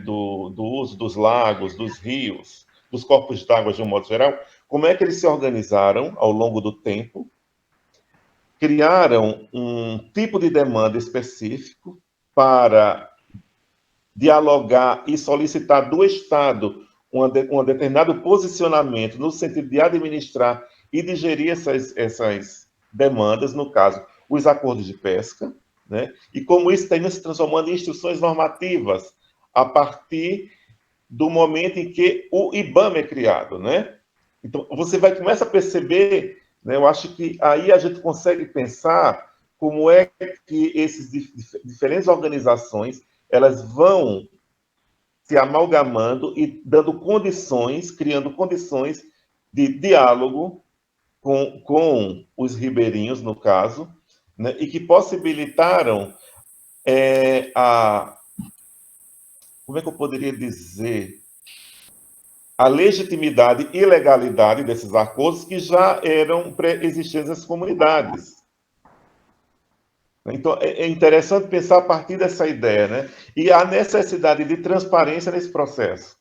B: do uso dos lagos, dos rios, dos corpos d'água de um modo geral, como é que eles se organizaram ao longo do tempo, criaram um tipo de demanda específico para dialogar e solicitar do Estado um determinado posicionamento no sentido de administrar e de gerir essas demandas, no caso, os acordos de pesca, né? E como isso está se transformando em instruções normativas a partir do momento em que o IBAMA é criado, né? Então, você começa a perceber, né, eu acho que aí a gente consegue pensar como é que essas diferentes organizações, elas vão se amalgamando e dando condições, criando condições de diálogo com os ribeirinhos, no caso, né, e que possibilitaram como é que eu poderia dizer? A legitimidade e legalidade desses acordos que já eram pré-existentes nas comunidades. Então, é interessante pensar a partir dessa ideia, né? E a necessidade de transparência nesse processo.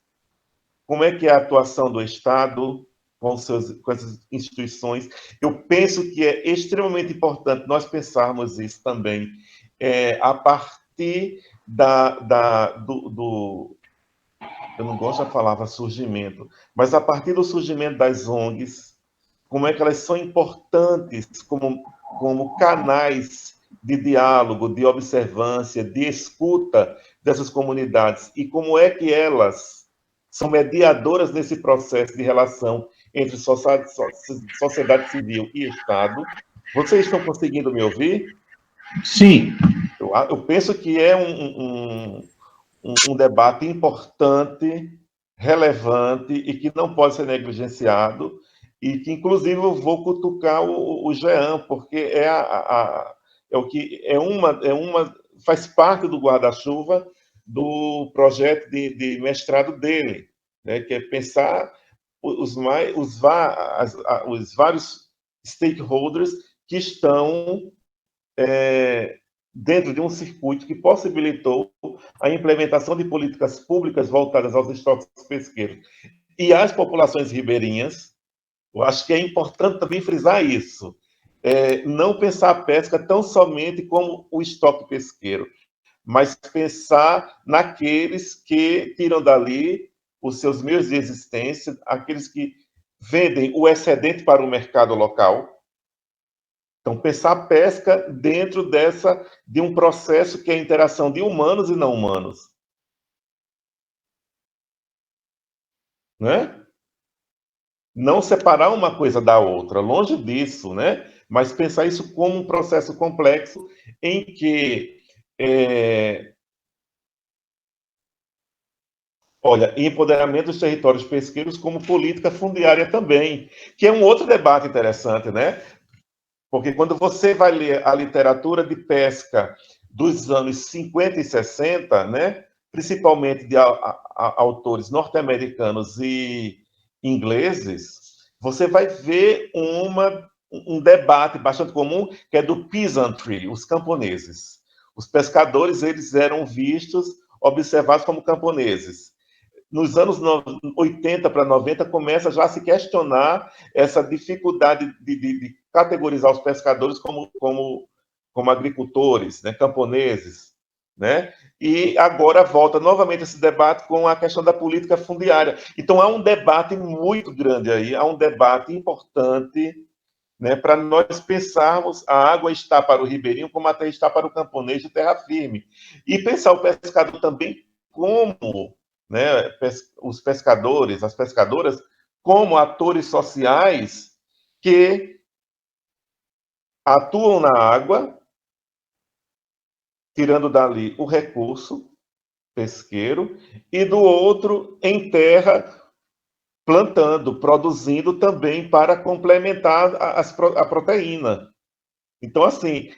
B: Como é que é a atuação do Estado com essas instituições? Eu penso que é extremamente importante nós pensarmos isso também a partir eu não gosto da palavra surgimento, mas a partir do surgimento das ONGs, como é que elas são importantes como canais de diálogo, de observância, de escuta dessas comunidades, e como é que elas são mediadoras nesse processo de relação entre sociedade civil e Estado. Vocês estão conseguindo me ouvir?
A: Sim.
B: Eu penso que é um debate importante, relevante e que não pode ser negligenciado, e que, inclusive, eu vou cutucar o Jean, porque faz parte do guarda-chuva do projeto de mestrado dele, né, que é pensar os vários stakeholders que estão dentro de um circuito que possibilitou a implementação de políticas públicas voltadas aos estoques pesqueiros e às populações ribeirinhas. Eu acho que é importante também frisar isso. Não pensar a pesca tão somente como o estoque pesqueiro, mas pensar naqueles que tiram dali os seus meios de existência, aqueles que vendem o excedente para o mercado local. Então, pensar a pesca dentro de um processo que é a interação de humanos e não humanos. Né? Não separar uma coisa da outra, longe disso, né? Mas pensar isso como um processo complexo em que, empoderamento dos territórios pesqueiros como política fundiária também, que é um outro debate interessante, né? Porque quando você vai ler a literatura de pesca dos anos 50 e 60, né, principalmente de autores norte-americanos e ingleses, você vai ver um debate bastante comum, que é do peasantry, os camponeses. Os pescadores, eles eram vistos, observados como camponeses. Nos anos 80 para 90, começa já a se questionar essa dificuldade de categorizar os pescadores como agricultores, né, camponeses, né? E agora volta novamente esse debate com a questão da política fundiária. Então, há um debate muito grande aí, há um debate importante, né, para nós pensarmos a água está para o ribeirinho como até está para o camponês de terra firme. E pensar o pescador também como, né, os pescadores, as pescadoras, como atores sociais que atuam na água, tirando dali o recurso pesqueiro, e do outro, em terra, plantando, produzindo também para complementar a proteína. Então, assim,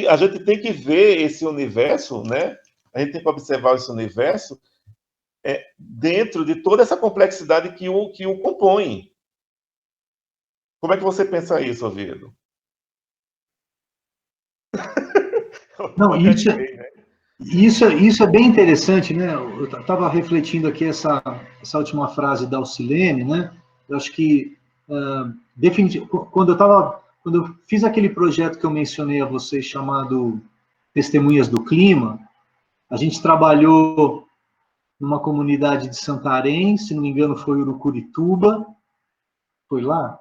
B: a gente tem que ver esse universo, né? A gente tem que observar esse universo dentro de toda essa complexidade que o compõe. Como é que você pensa isso, Oviedo?
A: Não, isso é bem interessante, né? Eu estava refletindo aqui essa última frase da Alcilene, né? Eu acho que, quando eu fiz aquele projeto que eu mencionei a vocês, chamado Testemunhas do Clima, a gente trabalhou numa comunidade de Santarém, se não me engano foi Urucurituba, foi lá?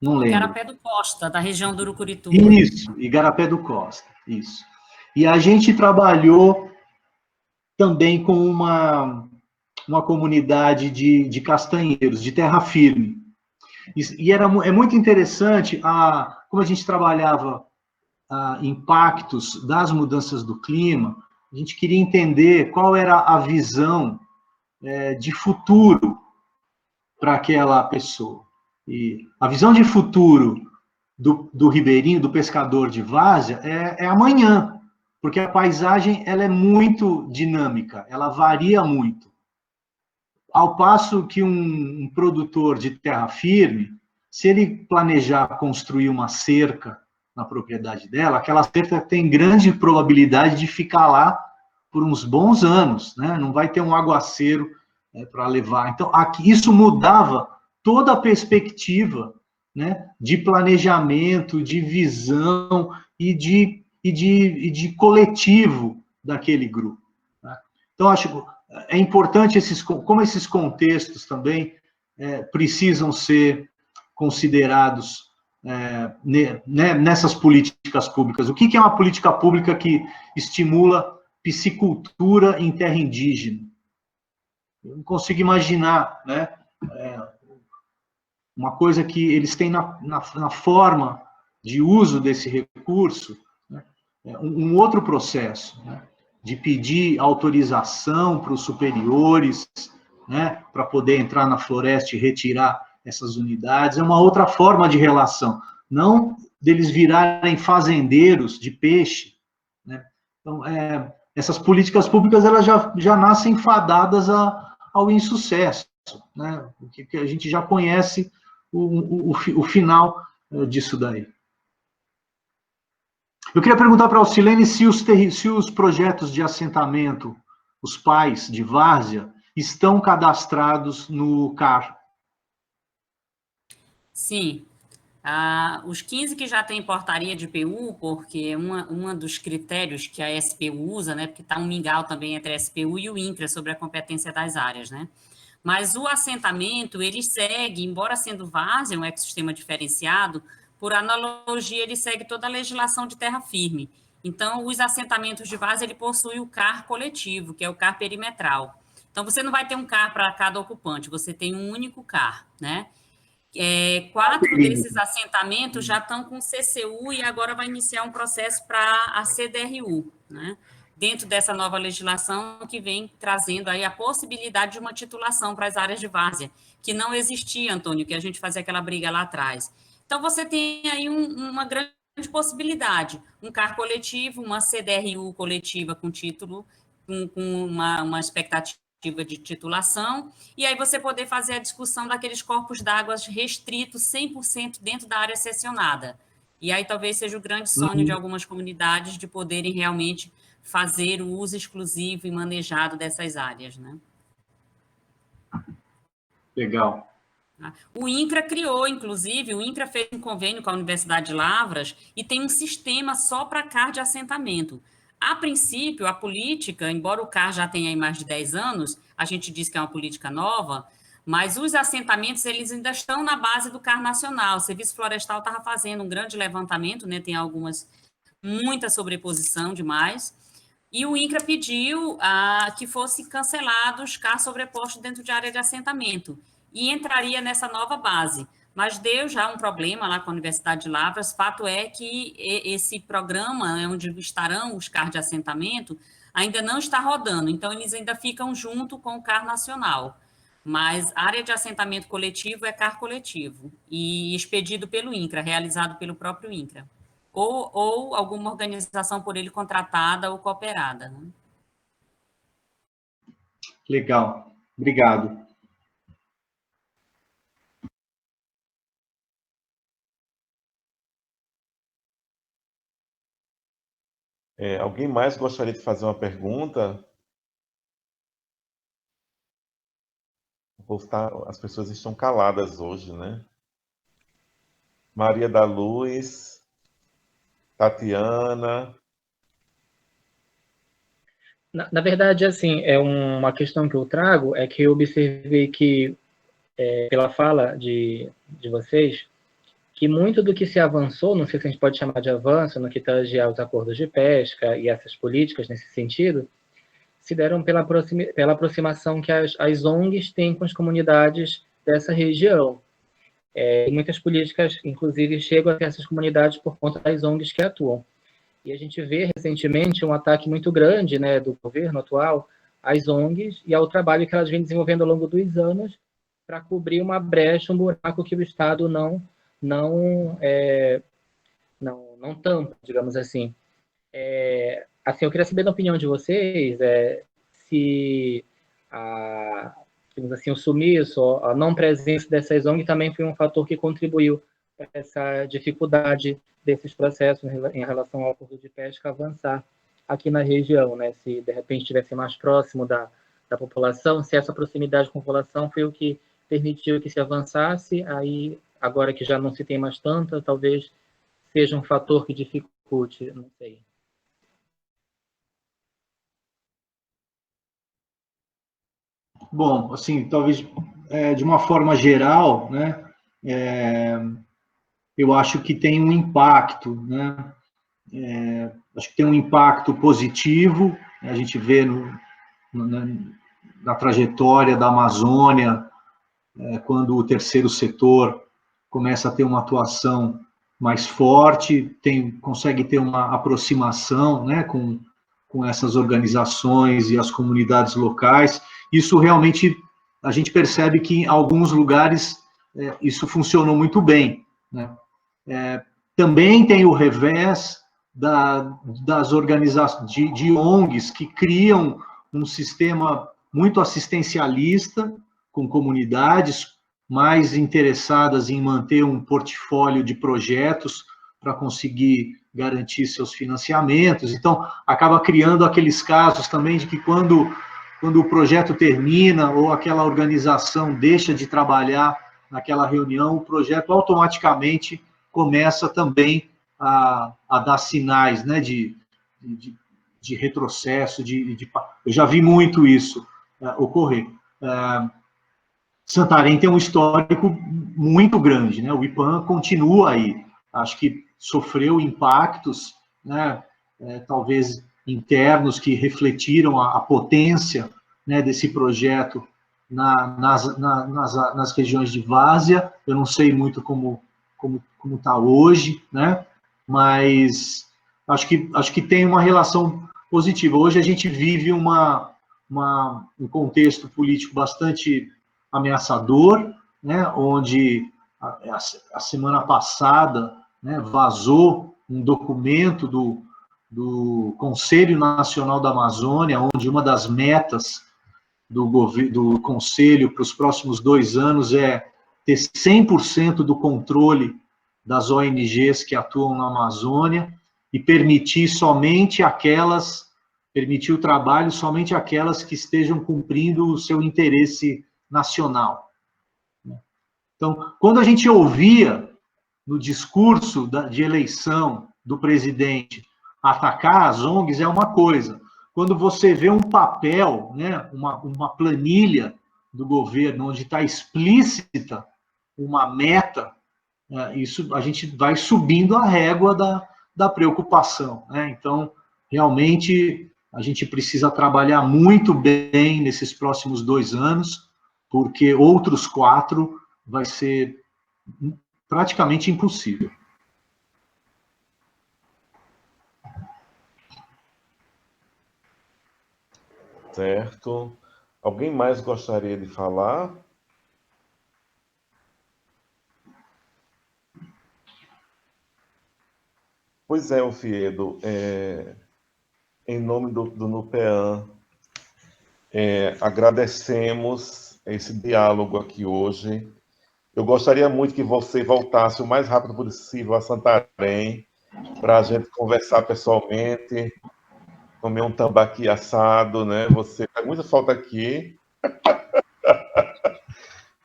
A: Não lembro.
E: Igarapé do Costa, da região do Urucurituba.
A: Isso, Igarapé do Costa, isso. E a gente trabalhou também com uma comunidade de castanheiros, de terra firme. E é muito interessante, como a gente trabalhava impactos das mudanças do clima, a gente queria entender qual era a visão de futuro para aquela pessoa. E a visão de futuro do ribeirinho, do pescador de várzea, é amanhã, porque a paisagem ela é muito dinâmica, ela varia muito. Ao passo que um produtor de terra firme, se ele planejar construir uma cerca na propriedade dela, aquela cerca tem grande probabilidade de ficar lá por uns bons anos, né? Não vai ter um aguaceiro para levar. Então, isso mudava toda a perspectiva, né, de planejamento, de visão e de coletivo daquele grupo. Né? Então, acho que é importante, como esses contextos também precisam ser considerados nessas políticas públicas. O que é uma política pública que estimula piscicultura em terra indígena? Eu não consigo imaginar, né? Uma coisa que eles têm na forma de uso desse recurso, né? Um outro processo, né? De pedir autorização para os superiores, né? Para poder entrar na floresta e retirar essas unidades, é uma outra forma de relação, não deles virarem fazendeiros de peixe, né? Então, essas políticas públicas elas já nascem fadadas ao insucesso, né? Que a gente já conhece o final disso daí. Eu queria perguntar para a Alcilene se os projetos de assentamento, os PAIs de várzea, estão cadastrados no CAR.
E: Sim. Os 15 que já tem portaria de PU, porque uma dos critérios que a SPU usa, né, porque está um mingau também entre a SPU e o INCRA sobre a competência das áreas, né? Mas o assentamento, ele segue, embora sendo várzea, um ecossistema diferenciado, por analogia, ele segue toda a legislação de terra firme. Então, os assentamentos de várzea, ele possui o CAR coletivo, que é o CAR perimetral. Então, você não vai ter um CAR para cada ocupante, você tem um único CAR, né? 4 desses assentamentos já estão com CCU e agora vai iniciar um processo para a CDRU, né? Dentro dessa nova legislação que vem trazendo aí a possibilidade de uma titulação para as áreas de várzea, que não existia, Antônio, que a gente fazia aquela briga lá atrás. Então, você tem aí uma grande possibilidade, um CAR coletivo, uma CDRU coletiva com título, com uma expectativa de titulação, e aí você poder fazer a discussão daqueles corpos d'água restritos 100% dentro da área cessionada. E aí talvez seja o grande sonho de algumas comunidades de poderem realmente fazer o uso exclusivo e manejado dessas áreas, né?
A: Legal.
E: O INCRA criou, inclusive, o INCRA fez um convênio com a Universidade de Lavras e tem um sistema só para CAR de assentamento. A princípio, a política, embora o CAR já tenha aí mais de 10 anos, a gente diz que é uma política nova, mas os assentamentos, eles ainda estão na base do CAR nacional. O Serviço Florestal estava fazendo um grande levantamento, né? Tem muita sobreposição demais, e o INCRA pediu que fosse cancelado os CAR sobrepostos dentro de área de assentamento, e entraria nessa nova base. Mas deu já um problema lá com a Universidade de Lavras. Fato é que esse programa, onde estarão os CAR de assentamento, ainda não está rodando, então eles ainda ficam junto com o CAR nacional. Mas a área de assentamento coletivo é CAR coletivo, e expedido pelo INCRA, realizado pelo próprio INCRA, ou alguma organização por ele contratada ou cooperada, né?
A: Legal, obrigado.
B: Alguém mais gostaria de fazer uma pergunta? As pessoas estão caladas hoje, né? Maria da Luz, Tatiana.
I: Na verdade, assim, é uma questão que eu trago, é que eu observei que, pela fala de vocês, que muito do que se avançou, não sei se a gente pode chamar de avanço, no que tange aos acordos de pesca e essas políticas nesse sentido, se deram pela aproximação que as ONGs têm com as comunidades dessa região. E muitas políticas, inclusive, chegam até essas comunidades por conta das ONGs que atuam. E a gente vê recentemente um ataque muito grande, né, do governo atual às ONGs e ao trabalho que elas vêm desenvolvendo ao longo dos anos para cobrir uma brecha, um buraco que o Estado não tampa, digamos assim. Assim, eu queria saber da opinião de vocês, se digamos assim, o sumiço, a não presença dessas ONGs também foi um fator que contribuiu para essa dificuldade desses processos em relação ao acordo de pesca avançar aqui na região, né? Se de repente estivesse mais próximo da população, se essa proximidade com a população foi o que permitiu que se avançasse, aí agora que já não se tem mais tanta, talvez seja um fator que dificulte, não sei.
A: Bom, assim, talvez de uma forma geral, né, eu acho que tem um impacto, né, acho que tem um impacto positivo, a gente vê na trajetória da Amazônia, quando o terceiro setor começa a ter uma atuação mais forte, consegue ter uma aproximação, né, com essas organizações e as comunidades locais. Isso realmente, a gente percebe que em alguns lugares isso funcionou muito bem, né? Também tem o revés das organizações de ONGs que criam um sistema muito assistencialista, com comunidades mais interessadas em manter um portfólio de projetos para conseguir garantir seus financiamentos. Então, acaba criando aqueles casos também de que quando o projeto termina ou aquela organização deixa de trabalhar naquela reunião, o projeto automaticamente começa também a dar sinais, né, de retrocesso. Eu já vi muito isso ocorrer. Santarém tem um histórico muito grande, né? O IPAM continua aí. Acho que sofreu impactos, né, talvez internos, que refletiram a potência, né, desse projeto nas regiões de várzea. Eu não sei muito como está hoje, né? Mas acho que tem uma relação positiva. Hoje a gente vive um contexto político bastante ameaçador, né, onde a semana passada, né, vazou um documento do Conselho Nacional da Amazônia, onde uma das metas do Conselho para os próximos 2 anos é ter 100% do controle das ONGs que atuam na Amazônia e permitir o trabalho somente aquelas que estejam cumprindo o seu interesse nacional. Então, quando a gente ouvia no discurso de eleição do presidente atacar as ONGs, é uma coisa. Quando você vê um papel, né, uma planilha do governo onde está explícita uma meta, isso a gente vai subindo a régua da preocupação, né? Então, realmente, a gente precisa trabalhar muito bem nesses próximos 2 anos, porque outros 4 vai ser praticamente impossível.
B: Certo. Alguém mais gostaria de falar? Pois é, Ofiedo, em nome do NUPEAN, agradecemos esse diálogo aqui hoje. Eu gostaria muito que você voltasse o mais rápido possível a Santarém, para a gente conversar pessoalmente, comer um tambaqui assado, né? Você faz muita falta aqui.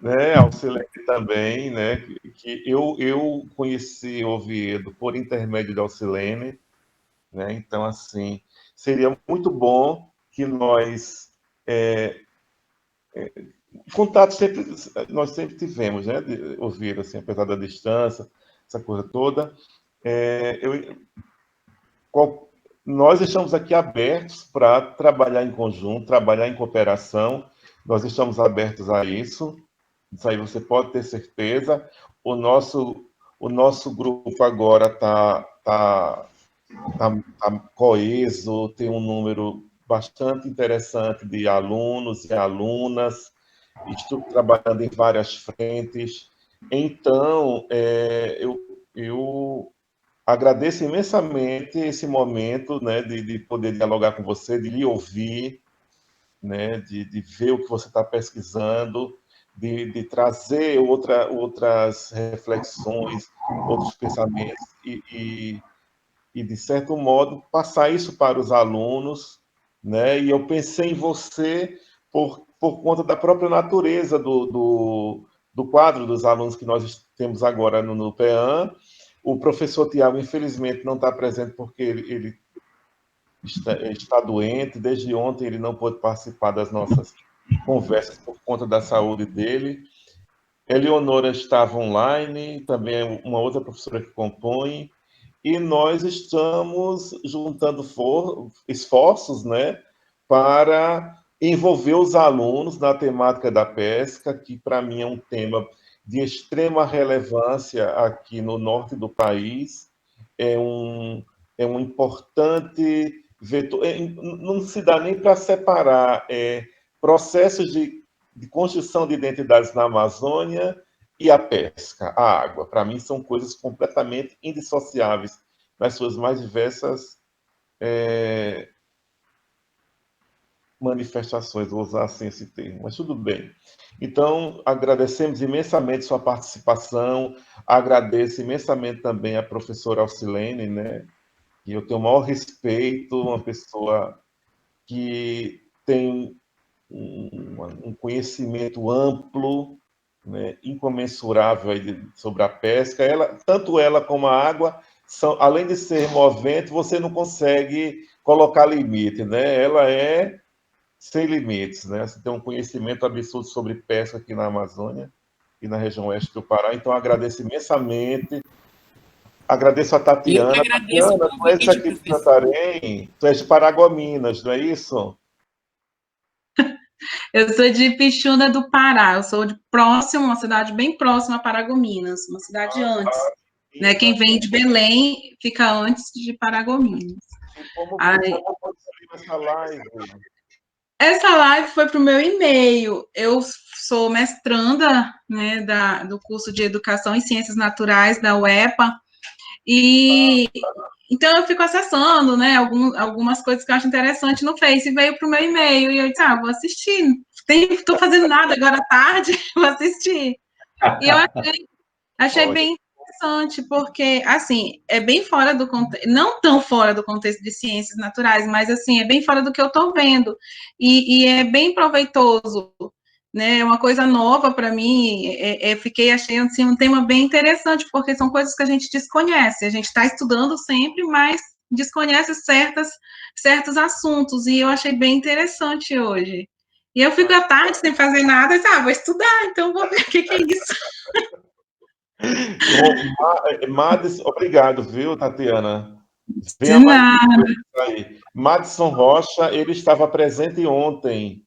B: Né, Alcilene também, né? Que eu conheci Oviedo por intermédio de Alcilene, né? Então, assim, seria muito bom que nós contato nós sempre tivemos, né, de ouvir, assim, apesar da distância, essa coisa toda. Nós estamos aqui abertos para trabalhar em conjunto, trabalhar em cooperação, nós estamos abertos a isso, isso aí você pode ter certeza. O nosso grupo agora está coeso, tem um número bastante interessante de alunos e alunas, estou trabalhando em várias frentes. Então, eu agradeço imensamente esse momento, né, de poder dialogar com você, de lhe ouvir, né, de ver o que você está pesquisando, de trazer outras reflexões, outros pensamentos e, de certo modo, passar isso para os alunos, né? E eu pensei em você por conta da própria natureza do quadro dos alunos que nós temos agora no PEAM. O professor Tiago, infelizmente, não está presente porque ele está doente. Desde ontem ele não pôde participar das nossas conversas por conta da saúde dele. Eleonora estava online, também uma outra professora que compõe, e nós estamos juntando esforços, né, para envolver os alunos na temática da pesca, que para mim é um tema de extrema relevância aqui no norte do país, é um importante vetor, não se dá nem para separar processos de construção de identidades na Amazônia e a pesca, a água. Para mim, são coisas completamente indissociáveis nas suas mais diversas manifestações, vou usar assim esse termo, mas tudo bem. Então, agradecemos imensamente sua participação, agradeço imensamente também a professora Alcilene, né, que eu tenho o maior respeito, uma pessoa que tem um conhecimento amplo, né, incomensurável sobre a pesca. Tanto ela como a água, além de ser movente, você não consegue colocar limite, né? Ela é sem limites, né? Você tem um conhecimento absurdo sobre pesca aqui na Amazônia e na região oeste do Pará. Então, agradeço imensamente. Agradeço a Tatiana.
E: Eu que agradeço.
B: Tatiana, tu és aqui de Santarém, tu és de Paragominas, não é isso?
H: Eu sou de Pixuna do Pará, eu sou de próximo, uma cidade bem próxima a Paragominas, uma cidade antes. Né? Quem vem de Belém fica antes de Paragominas.
B: E como foi essa live?
H: Essa live foi para o meu e-mail. Eu sou mestranda, né, do curso de Educação em Ciências Naturais da UEPA, e então eu fico acessando, né, algumas coisas que eu acho interessante no Face, e veio para o meu e-mail, e eu disse, vou assistir, estou fazendo nada agora à tarde, vou assistir. E eu achei bem interessante, porque, assim, é bem fora do contexto, não tão fora do contexto de ciências naturais, mas, assim, é bem fora do que eu estou vendo, e é bem proveitoso, né, é uma coisa nova para mim, achei, assim, um tema bem interessante, porque são coisas que a gente desconhece, a gente está estudando sempre, mas desconhece certos assuntos, e eu achei bem interessante hoje. E eu fico à tarde sem fazer nada, vou estudar, então vou ver o que é isso.
B: Obrigado, viu, Tatiana?
H: De nada.
B: Madison Rocha, ele estava presente ontem,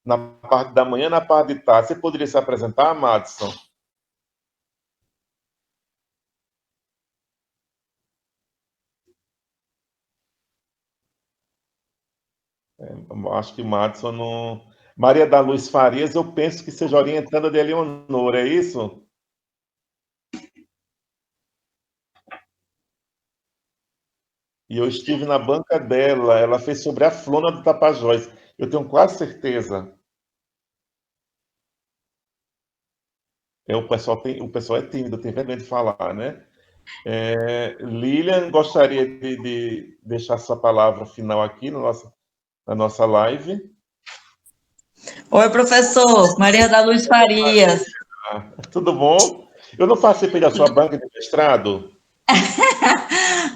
B: na parte da manhã, na parte de tarde. Você poderia se apresentar, Madison? Acho que Madison não... Maria da Luz Farias, eu penso que seja orientanda de Eleonora, é isso? E eu estive na banca dela, ela fez sobre a Flona do Tapajós. Eu tenho quase certeza. O pessoal é tímido, tem vergonha de falar, né? Lilian, gostaria de deixar sua palavra final aqui na nossa live.
J: Oi, professor. Maria da Luz Farias.
B: Tudo bom? Eu não participei da sua banca de mestrado?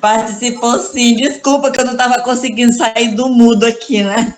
J: Participou sim. Desculpa que eu não estava conseguindo sair do mudo aqui, né?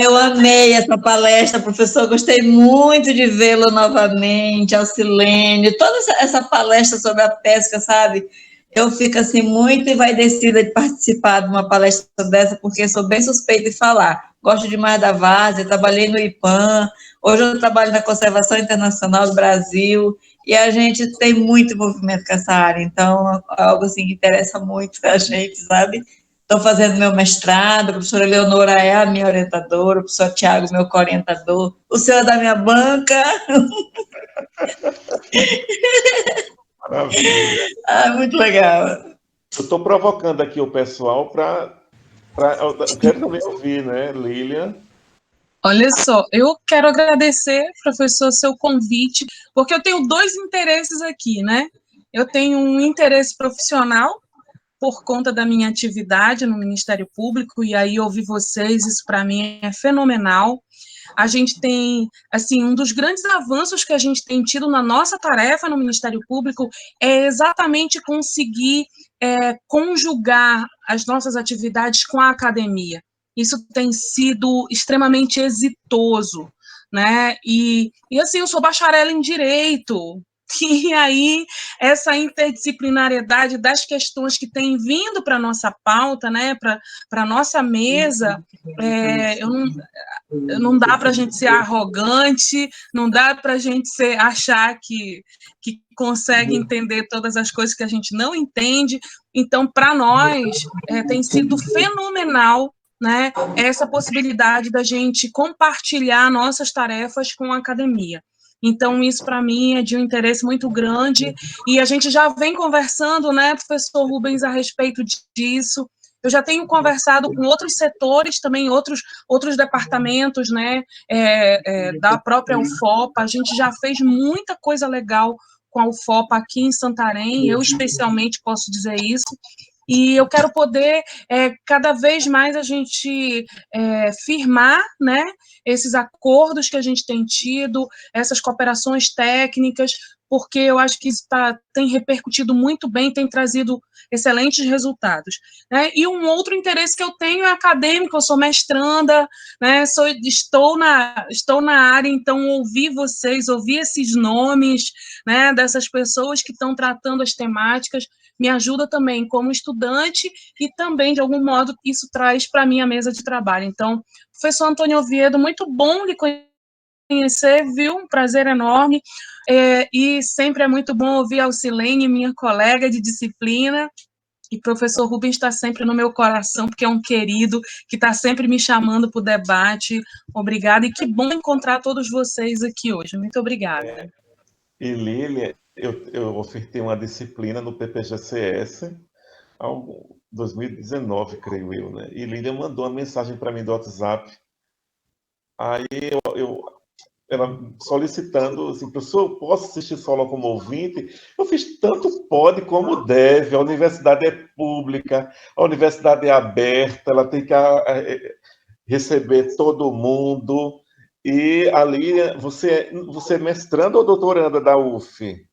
J: Eu amei essa palestra, professor. Gostei muito de vê-lo novamente, Alcilene, toda essa palestra sobre a pesca, sabe? Eu fico assim muito envaidecida de participar de uma palestra dessa, porque sou bem suspeita de falar. Gosto demais da várzea, trabalhei no IPAM, hoje eu trabalho na Conservação Internacional do Brasil, e a gente tem muito movimento com essa área, então é algo assim que interessa muito a gente, sabe? Estou fazendo meu mestrado, a professora Eleonora é a minha orientadora, o professor Tiago, meu co-orientador, o senhor é da minha banca.
B: Maravilha.
J: Muito legal.
B: Eu estou provocando aqui o pessoal eu quero também ouvir, né, Lilian?
F: Olha só, eu quero agradecer, professor, seu convite, porque eu tenho 2 interesses aqui, né? Eu tenho um interesse profissional, por conta da minha atividade no Ministério Público, e aí ouvir vocês, isso para mim é fenomenal. A gente tem, assim, um dos grandes avanços que a gente tem tido na nossa tarefa no Ministério Público é exatamente conseguir conjugar as nossas atividades com a academia. Isso tem sido extremamente exitoso, né? E assim, eu sou bacharel em Direito, e aí essa interdisciplinariedade das questões que têm vindo para a nossa pauta, né, para a nossa mesa, não dá para a gente ser arrogante, não dá para a gente achar que consegue entender todas as coisas que a gente não entende. Então, para nós, tem sido fenomenal, né, essa possibilidade da gente compartilhar nossas tarefas com a academia. Então, isso, para mim, é de um interesse muito grande, e a gente já vem conversando, né, professor Rubens, a respeito disso. Eu já tenho conversado com outros setores, também outros departamentos, né, da própria UFOPA. A gente já fez muita coisa legal com a UFOPA aqui em Santarém, eu especialmente posso dizer isso, e eu quero poder, cada vez mais, a gente firmar, né, esses acordos que a gente tem tido, essas cooperações técnicas, porque eu acho que isso tem repercutido muito bem, tem trazido excelentes resultados, né? E um outro interesse que eu tenho é acadêmico, eu sou mestranda, né? Estou na área, então ouvir vocês, ouvir esses nomes, né, dessas pessoas que estão tratando as temáticas, me ajuda também como estudante, e também, de algum modo, isso traz para mim a mesa de trabalho. Então, professor Antônio Oviedo, muito bom lhe conhecer, viu? Um prazer enorme, e sempre é muito bom ouvir a Alcilene, minha colega de disciplina, e professor Rubens está sempre no meu coração, porque é um querido que está sempre me chamando para o debate. Obrigada, e que bom encontrar todos vocês aqui hoje. Muito obrigada.
B: E Lilian, eu ofertei uma disciplina no PPGCS em 2019, creio eu, né? E Lilian mandou uma mensagem para mim do WhatsApp. Aí ela solicitando, assim, professor, eu posso assistir só como ouvinte? Eu fiz tanto pode como deve. A universidade é pública, a universidade é aberta, ela tem que receber todo mundo. E ali, você é mestranda ou doutoranda da UF?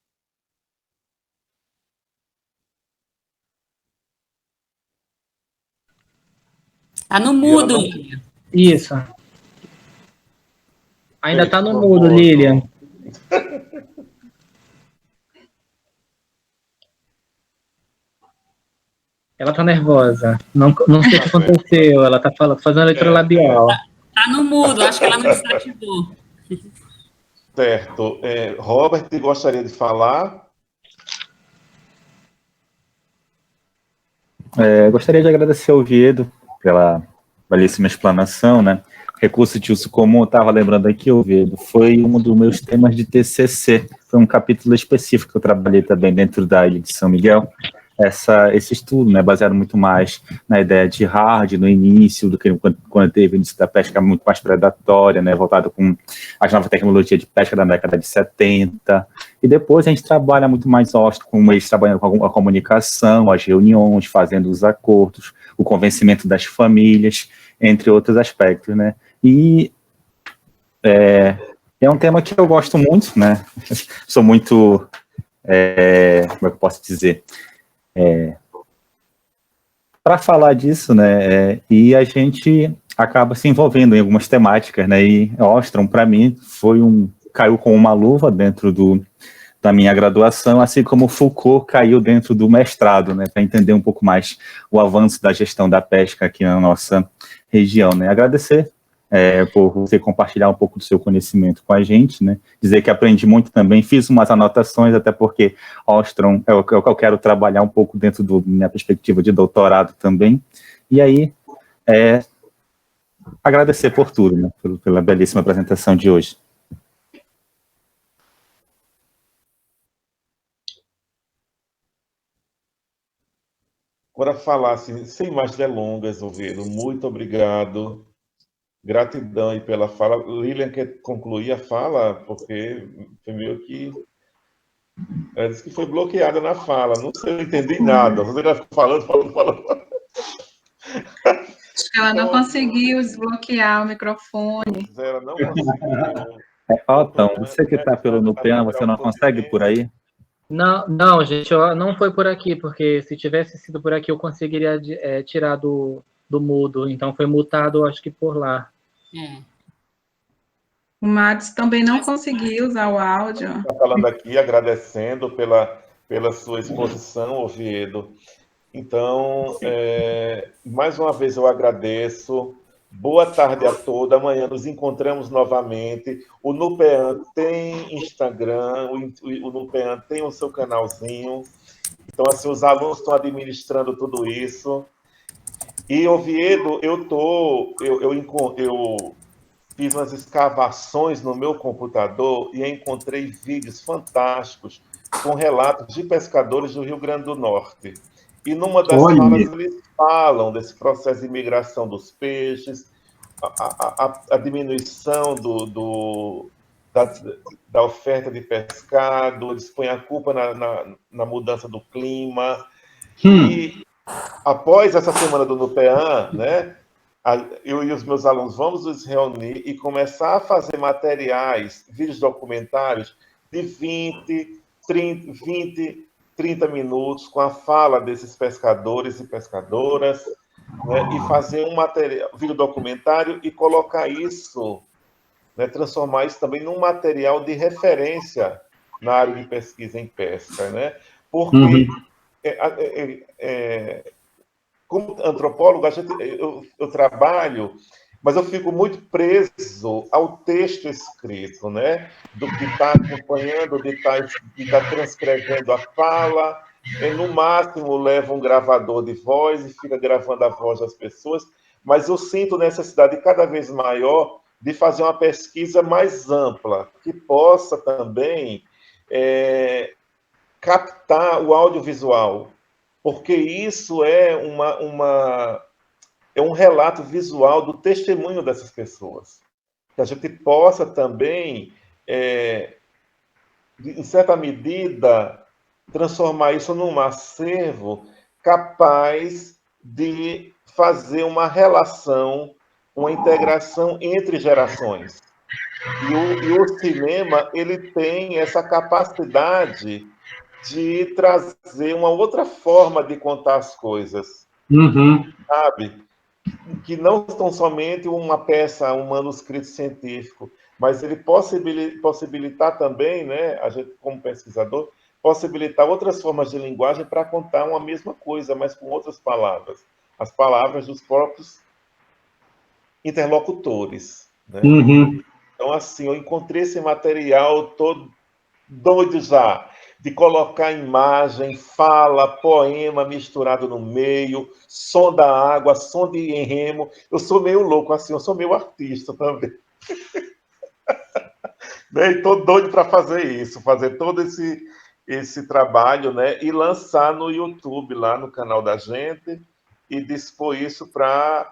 E: Tá no mudo.
I: Isso. Ainda está no mudo, Lilian. Ela está nervosa. Não sei o que aconteceu. Ela está fazendo a leitura labial.
E: Tá no mudo, acho que ela não desativou.
B: Certo. Robert, gostaria de falar?
C: Gostaria de agradecer ao Oviedo pela belíssima explanação, né? Recurso de uso comum, eu estava lembrando aqui, Oviedo, foi um dos meus temas de TCC, foi um capítulo específico que eu trabalhei também dentro da Ilha de São Miguel, esse estudo, né, baseado muito mais na ideia de hard no início, do que quando teve o início da pesca muito mais predatória, né, voltado com as novas tecnologias de pesca da década de 70, e depois a gente trabalha muito mais com eles trabalhando com a comunicação, as reuniões, fazendo os acordos, o convencimento das famílias, entre outros aspectos, né, e é um tema que eu gosto muito, né, sou muito, como é que eu posso dizer, Para falar disso, né, e a gente acaba se envolvendo em algumas temáticas, né, e Ostrom, para mim, caiu com uma luva dentro da minha graduação, assim como Foucault caiu dentro do mestrado, né, para entender um pouco mais o avanço da gestão da pesca aqui na nossa região, né. Agradecer por você compartilhar um pouco do seu conhecimento com a gente, né, dizer que aprendi muito também, fiz umas anotações, até porque Ostrom é o que eu quero trabalhar um pouco dentro da minha perspectiva de doutorado também, e aí, agradecer por tudo, né, pela belíssima apresentação de hoje.
B: Agora falar assim, sem mais delongas, Oviedo, muito obrigado. Gratidão aí pela fala. Lilian quer concluir a fala, porque foi meio que... Ela disse que foi bloqueada na fala. Não sei, não entendi nada. Você já ficou falando.
H: Acho que ela não conseguiu desbloquear o microfone.
B: Ela não conseguiu.
C: Então, você que está pelo Nupean, você não consegue por aí?
I: Não, gente, não foi por aqui, porque se tivesse sido por aqui, eu conseguiria tirar do mudo. Então, foi mutado, acho que por lá.
H: O Mads também não conseguiu usar o áudio.
B: Está falando aqui, agradecendo pela sua exposição, Oviedo. Então, mais uma vez eu agradeço. Boa tarde a todos. Amanhã nos encontramos novamente. O Nupean tem Instagram, o Nupean tem o seu canalzinho. Então, assim, os alunos estão administrando tudo isso. E, Oviedo, eu fiz umas escavações no meu computador e encontrei vídeos fantásticos com relatos de pescadores do Rio Grande do Norte. E numa das falas eles falam desse processo de migração dos peixes, a diminuição da oferta de pescado, eles põem a culpa na mudança do clima. E após essa semana do Nupean, né, eu e os meus alunos vamos nos reunir e começar a fazer materiais, vídeos documentários de 20, 30 minutos com a fala desses pescadores e pescadoras, né, e fazer um vídeo documentário e colocar isso, né, transformar isso também num material de referência na área de pesquisa em pesca, né? Porque como antropólogo, eu trabalho, mas eu fico muito preso ao texto escrito, né? Do que está acompanhando, de estar transcrevendo a fala. No máximo, leva um gravador de voz e fica gravando a voz das pessoas, mas eu sinto necessidade cada vez maior de fazer uma pesquisa mais ampla, que possa também captar o audiovisual, porque isso é um relato visual do testemunho dessas pessoas. Que a gente possa também, em certa medida, transformar isso num acervo capaz de fazer uma relação, uma integração entre gerações. E o cinema, ele tem essa capacidade de trazer uma outra forma de contar as coisas, sabe? Que não são somente uma peça, um manuscrito científico, mas ele possibilitar também, né, a gente como pesquisador, possibilitar outras formas de linguagem para contar uma mesma coisa, mas com outras palavras, as palavras dos próprios interlocutores, né? Então, assim, eu encontrei esse material todo doido já, de colocar imagem, fala, poema misturado no meio, som da água, som de remo. Eu sou meio louco, assim, eu sou meio artista também. Né? E estou doido para fazer isso, fazer todo esse trabalho, né? E lançar no YouTube, lá no canal da gente, e dispor isso para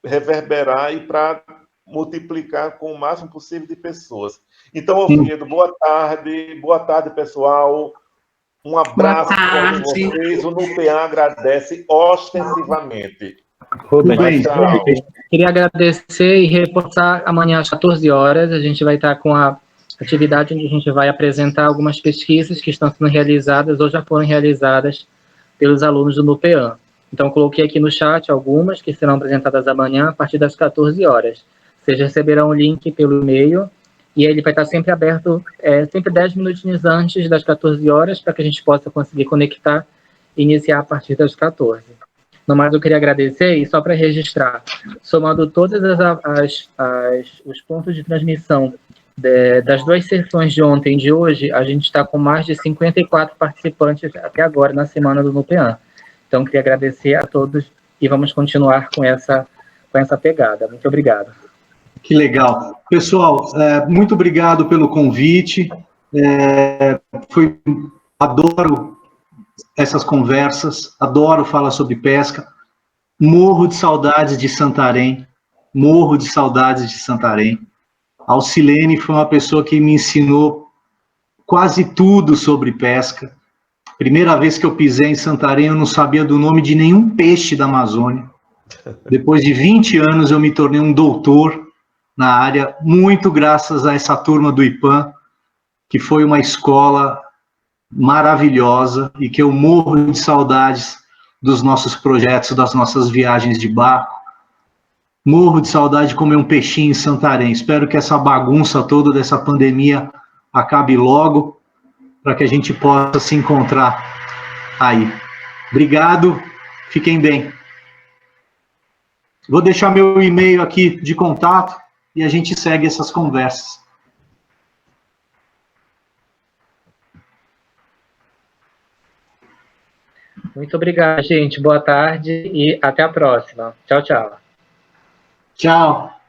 B: reverberar e para multiplicar com o máximo possível de pessoas. Então, Oviedo, boa tarde, pessoal. Um abraço para vocês. O Nupean agradece ostensivamente.
I: Queria agradecer e reforçar amanhã às 14 horas. A gente vai estar com a atividade onde a gente vai apresentar algumas pesquisas que estão sendo realizadas ou já foram realizadas pelos alunos do NUPEAN. Então, coloquei aqui no chat algumas que serão apresentadas amanhã a partir das 14 horas. Vocês receberão o link pelo e-mail e ele vai estar sempre aberto, sempre 10 minutinhos antes das 14 horas, para que a gente possa conseguir conectar e iniciar a partir das 14. No mais, eu queria agradecer e só para registrar, somando todos os pontos de transmissão das 2 sessões de ontem e de hoje, a gente está com mais de 54 participantes até agora na semana do NUPEAN. Então, queria agradecer a todos e vamos continuar com essa pegada. Muito obrigado.
A: Que legal. Pessoal, muito obrigado pelo convite. Adoro essas conversas, adoro falar sobre pesca. Morro de saudades de Santarém. Morro de saudades de Santarém. A Alcilene foi uma pessoa que me ensinou quase tudo sobre pesca. Primeira vez que eu pisei em Santarém, eu não sabia do nome de nenhum peixe da Amazônia. Depois de 20 anos, eu me tornei um doutor na área, muito graças a essa turma do IPAM, que foi uma escola maravilhosa e que eu morro de saudades dos nossos projetos, das nossas viagens de barco. Morro de saudade de comer um peixinho em Santarém. Espero que essa bagunça toda dessa pandemia acabe logo, para que a gente possa se encontrar aí. Obrigado, fiquem bem. Vou deixar meu e-mail aqui de contato e a gente segue essas conversas.
I: Muito obrigado, gente. Boa tarde e até a próxima. Tchau, tchau.
A: Tchau.